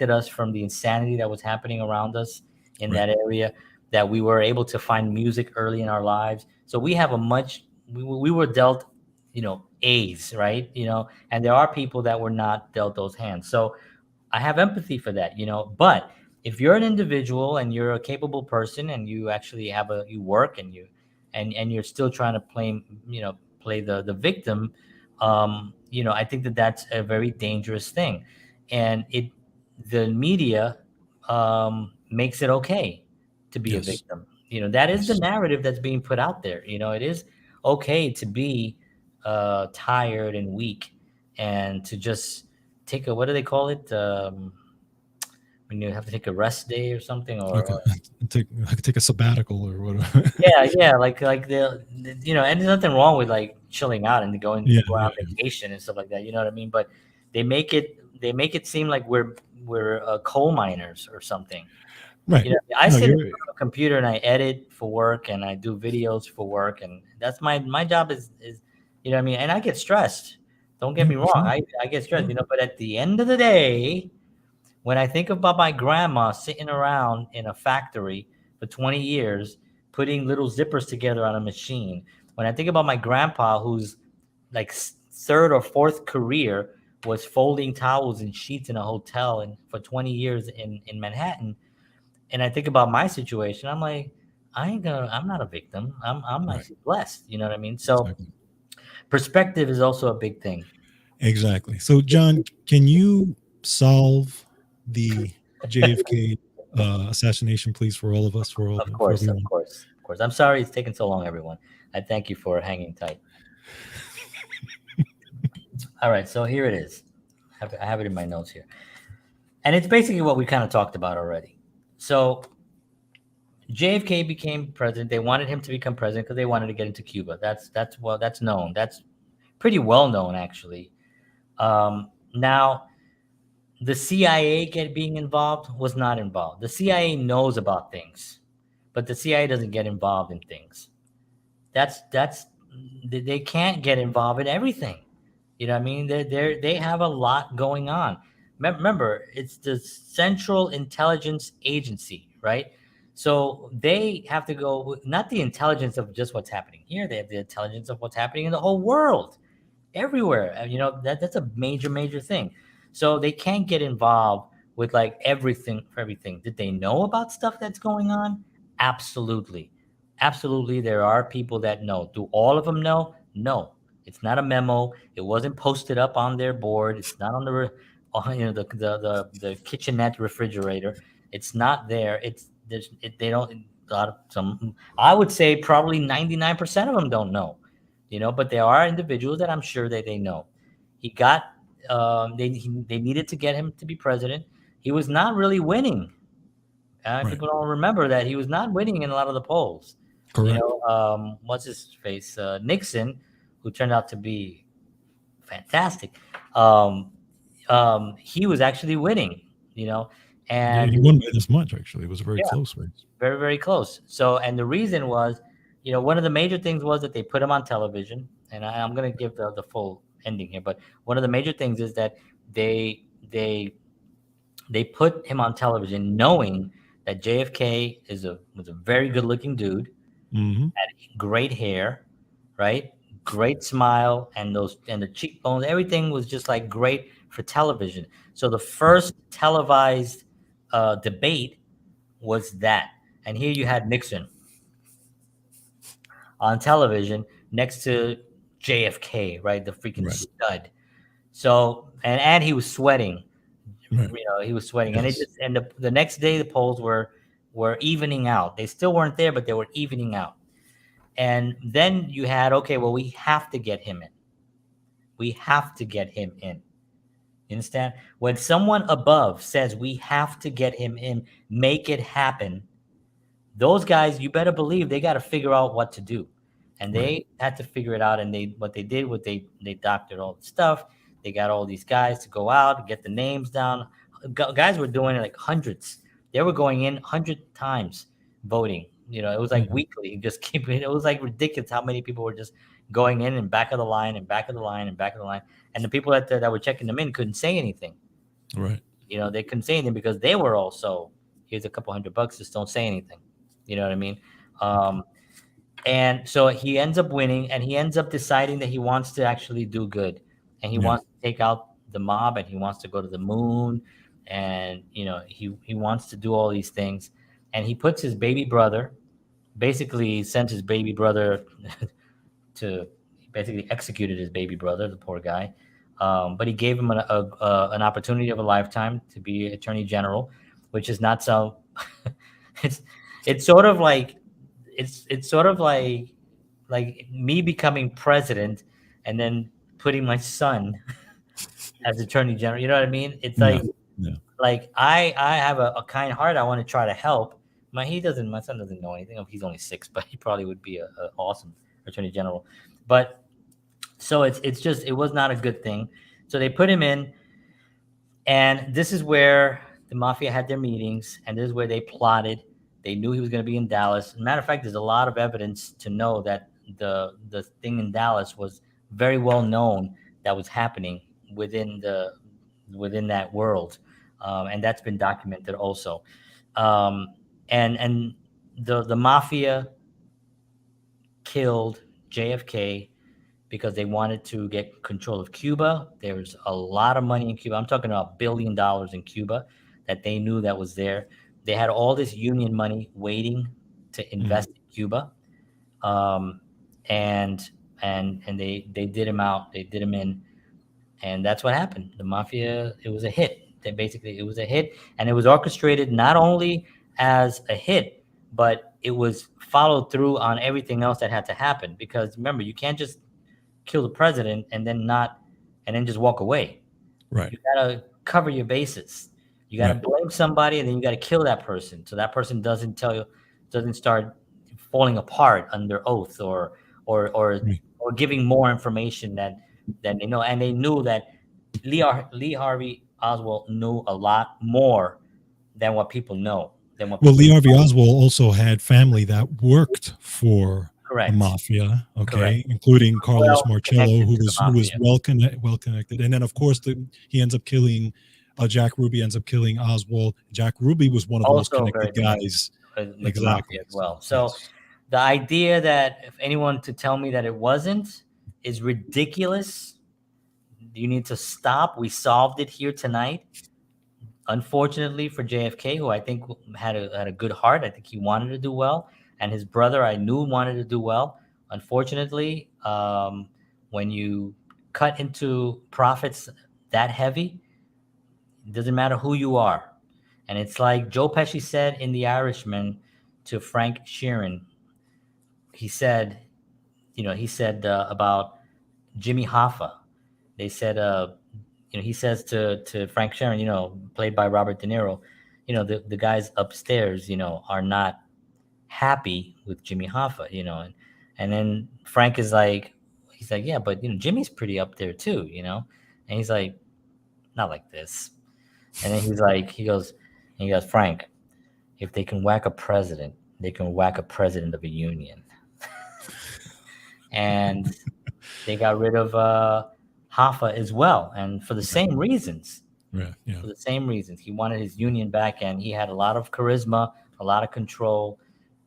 us from the insanity that was happening around us in that area, that we were able to find music early in our lives. So we have we were dealt, A's, right? And there are people that were not dealt those hands. So I have empathy for that, but if you're an individual and you're a capable person and you actually you work and and you're still trying to play the victim, I think that that's a very dangerous thing, and the media makes it okay to be a Yes. victim. That is the Yes. narrative that's being put out there. It is okay to be tired and weak, and to just take what do they call it? When you have to take a rest day or something, Like or take a sabbatical or whatever. yeah, like and there's nothing wrong with like chilling out and Yeah, go yeah, on vacation and stuff like that. You know what I mean? But they make it seem like we're coal miners or something. right. I No, sit in you're front of a computer and I edit for work and I do videos for work, and that's my job is what I mean. And I get stressed. Don't get yeah, me wrong. sure, I get stressed. sure. But at the end of the day, when I think about my grandma sitting around in a factory for 20 years, putting little zippers together on a machine, when I think about my grandpa, whose like third or fourth career was folding towels and sheets in a hotel and for 20 years in Manhattan, and I think about my situation, I'm like, I'm not a victim. I'm Right. actually blessed. You know what I mean? So Exactly. perspective is also a big thing. Exactly. So, John, can you solve the JFK assassination, please, for all of us, Of for course, of everyone? course, of course. I'm sorry it's taken so long, everyone. I thank you for hanging tight. All right, so here it is. I have it in my notes here, and it's basically what we kind of talked about already. So JFK became president. They wanted him to become president because they wanted to get into Cuba. That's known. That's pretty well known, actually. Now, the CIA being involved was not involved. The CIA knows about things, but the CIA doesn't get involved in things. That's they can't get involved in everything. You know what I mean? They have a lot going on. Remember, it's the Central Intelligence Agency, right? So they have to go, not the intelligence of just what's happening here. They have the intelligence of what's happening in the whole world, everywhere. That's a major thing. So they can't get involved with like everything for everything. Did they know about stuff that's going on? Absolutely. Absolutely. There are people that know. Do all of them know? No. It's not a memo. It wasn't posted up on their board. It's not on the kitchenette refrigerator. It's not there. They don't. A lot of some. I would say probably 99% of them don't know. But there are individuals that I'm sure that they know. He got. They needed to get him to be president. He was not really winning. Right. People don't remember that he was not winning in a lot of the polls. Correct. What's his face? Nixon, who turned out to be fantastic. Um, he was actually winning. Yeah, And he won by this much. Actually, it was a very yeah, close race. very, very close. So, and the reason was, one of the major things was that they put him on television, and I'm going to give the full ending here, but one of the major things is that they they they put him on television, knowing that JFK was a very good looking dude, Hmm. had great hair, right? Great smile, and the cheekbones, everything was just like great for television. So the first televised debate was that. And here you had Nixon on television next to JFK, right? The freaking Right. stud. So and he was sweating. Right. He was sweating, and Yes. the next day the polls were evening out. They still weren't there, but they were evening out. And then you had, okay, well, we have to get him in. We have to get him in. You understand? When someone above says we have to get him in, make it happen, those guys, you better believe they got to figure out what to do. And Right. they had to figure it out. And what they did was they doctored all the stuff. They got all these guys to go out, get the names down. Guys were doing it like hundreds. They were going in 100 times voting. It was like Mhm. weekly. Just keep it. It was like ridiculous how many people were just going in and back of the line and back of the line and back of the line. And the people that were checking them in couldn't say anything. Right. They couldn't say anything because they were also, here's a couple $100, just don't say anything. You know what I mean? And so he ends up winning, and he ends up deciding that he wants to actually do good, and he Yeah. wants to take out the mob, and he wants to go to the moon, and he wants to do all these things, and he puts his baby brother, basically sent his baby brother to basically executed his baby brother, the poor guy. But he gave him an opportunity of a lifetime to be attorney general, which is not so. it's it's sort of like it's sort of like me becoming president and then putting my son as attorney general. You know what I mean? It's Yeah. Yeah. like I have a kind heart. I want to try to help. My son doesn't know anything. He's only 6, but he probably would be a awesome attorney general. But so it's just, it was not a good thing. So they put him in, and this is where the mafia had their meetings, and this is where they plotted. They knew he was going to be in Dallas. As a matter of fact, there's a lot of evidence to know that the thing in Dallas was very well known that was happening within that world, and that's been documented also. And the mafia killed JFK because they wanted to get control of Cuba. There's a lot of money in Cuba. I'm talking about $1 billion in Cuba that they knew that was there. They had all this union money waiting to invest in Cuba, and they did him out. They did him in, and that's what happened. The mafia. It was a hit. It was a hit, and it was orchestrated not only as a hit, but it was followed through on everything else that had to happen. Because remember, you can't just kill the president and then just walk away. Right. You gotta cover your bases. You gotta blame somebody, and then you gotta kill that person, so that person doesn't start falling apart under oath or giving more information that they know. And they knew that Lee Harvey Oswald knew a lot more than what people know. Well, Lee Harvey Oswald also had family that worked for the mafia, including Carlos Marcello, who was well connected. And then, of course, he ends up killing Jack Ruby. Ends up killing Oswald. Jack Ruby was one of the most connected guys, exactly, as well. So the idea that if anyone to tell me that it wasn't is ridiculous. You need to stop. We solved it here tonight. Unfortunately for JFK, who I think had a good heart, I think he wanted to do well, and his brother I knew wanted to do well. Unfortunately, when you cut into profits that heavy, it doesn't matter who you are. And it's like Joe Pesci said in The Irishman to Frank Sheeran. He said about Jimmy Hoffa. They said, he says to Frank Sheeran, played by Robert De Niro, the guys upstairs, are not happy with Jimmy Hoffa, and then Frank is like, yeah, but Jimmy's pretty up there too, and he's like, not like this. And then he goes, Frank, if they can whack a president, they can whack a president of a union. And they got rid of Hoffa as well, and for the same reasons. Yeah. For the same reasons. He wanted his union back, and he had a lot of charisma, a lot of control,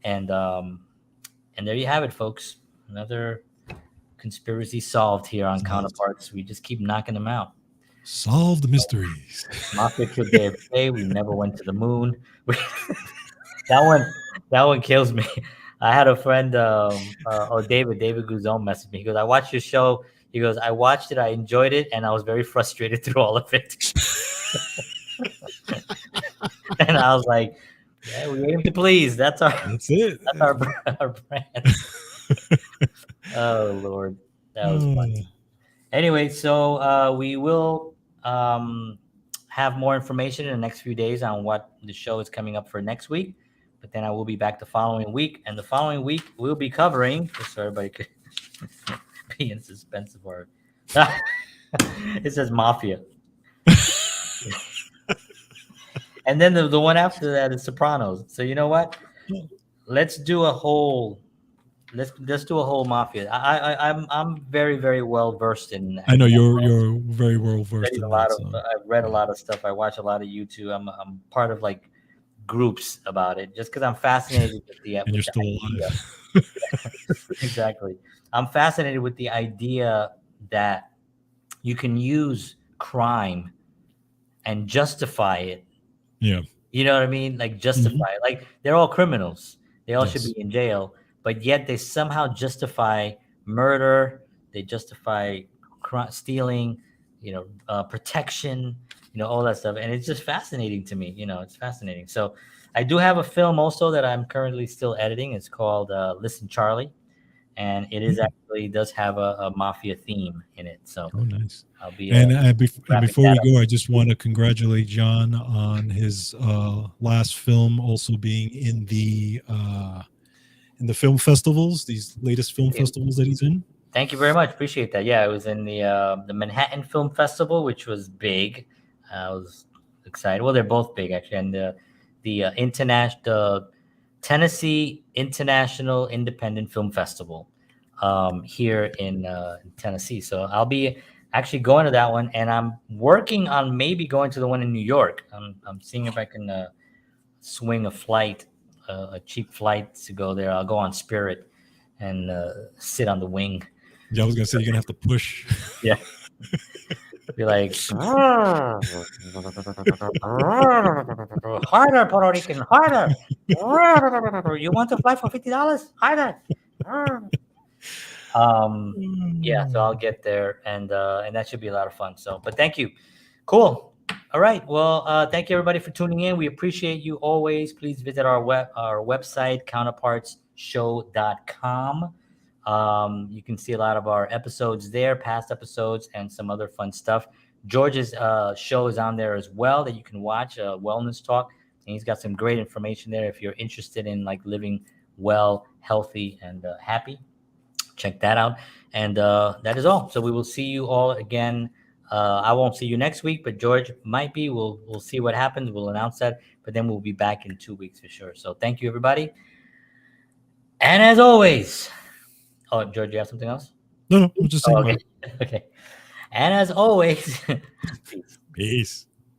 and there you have it, folks. Another conspiracy solved here on Counterparts. We just keep knocking them out. Solve the mysteries. Mafia killed JFK. We never went to the moon. That one kills me. I had a friend, David Guzon messaged me. He goes, I watched your show. He goes, I watched it, I enjoyed it, and I was very frustrated through all of it. And I was like, yeah, we aim to please. That's it. That's our brand. Oh, Lord. That was funny. Anyway, so we will have more information in the next few days on what the show is coming up for next week. But then I will be back the following week. And the following week, we'll be covering, just so everybody could be in suspense for it. It says Mafia. And then the one after that is Sopranos. So you know what? Let's do a whole Mafia. I'm very, very well versed in that. I know you're very well versed in that. I've read a lot of stuff. I watch a lot of YouTube. I'm part of like groups about it just because I'm fascinated with the and you're still alive. Exactly. I'm fascinated with the idea that you can use crime and justify it. Yeah. You know what I mean? Like justify it. Like they're all criminals. They all should Yes. be in jail, but yet they somehow justify murder. They justify stealing, protection, all that stuff. And it's just fascinating to me. It's fascinating. So I do have a film also that I'm currently still editing. It's called Listen, Charlie. And it is actually does have a mafia theme in it. So Oh, nice. I'll be And wrapping before we that go, I just want to congratulate John on his last film also being in the film festivals, these latest film festivals that he's in. Thank you very much. Appreciate that. Yeah, it was in the Manhattan Film Festival, which was big. I was excited. Well, they're both big actually, and the Tennessee International Independent Film Festival here in Tennessee. So I'll be actually going to that one, and I'm working on maybe going to the one in New York. I'm seeing if I can swing a flight, a cheap flight to go there. I'll go on Spirit and sit on the wing. Yeah, I was gonna say you're gonna have to push. Yeah. Be like, harder, Puerto Rican, harder. You want to fly for $50? Harder. Yeah, so I'll get there, and that should be a lot of fun. So, but thank you. Cool. All right. Well, thank you everybody for tuning in. We appreciate you always. Please visit our website, counterpartsshow.com. You can see a lot of our episodes there, past episodes, and some other fun stuff. George's show is on there as well that you can watch, Wellness Talk, and he's got some great information there if you're interested in like living well, healthy, and happy. Check that out. And that is all. So we will see you all again. I won't see you next week, but George might be. We'll see what happens. We'll announce that, but then we'll be back in 2 weeks for sure. So thank you, everybody. And as always, oh, George, you have something else? No, I'm just saying. Okay. And as always, peace.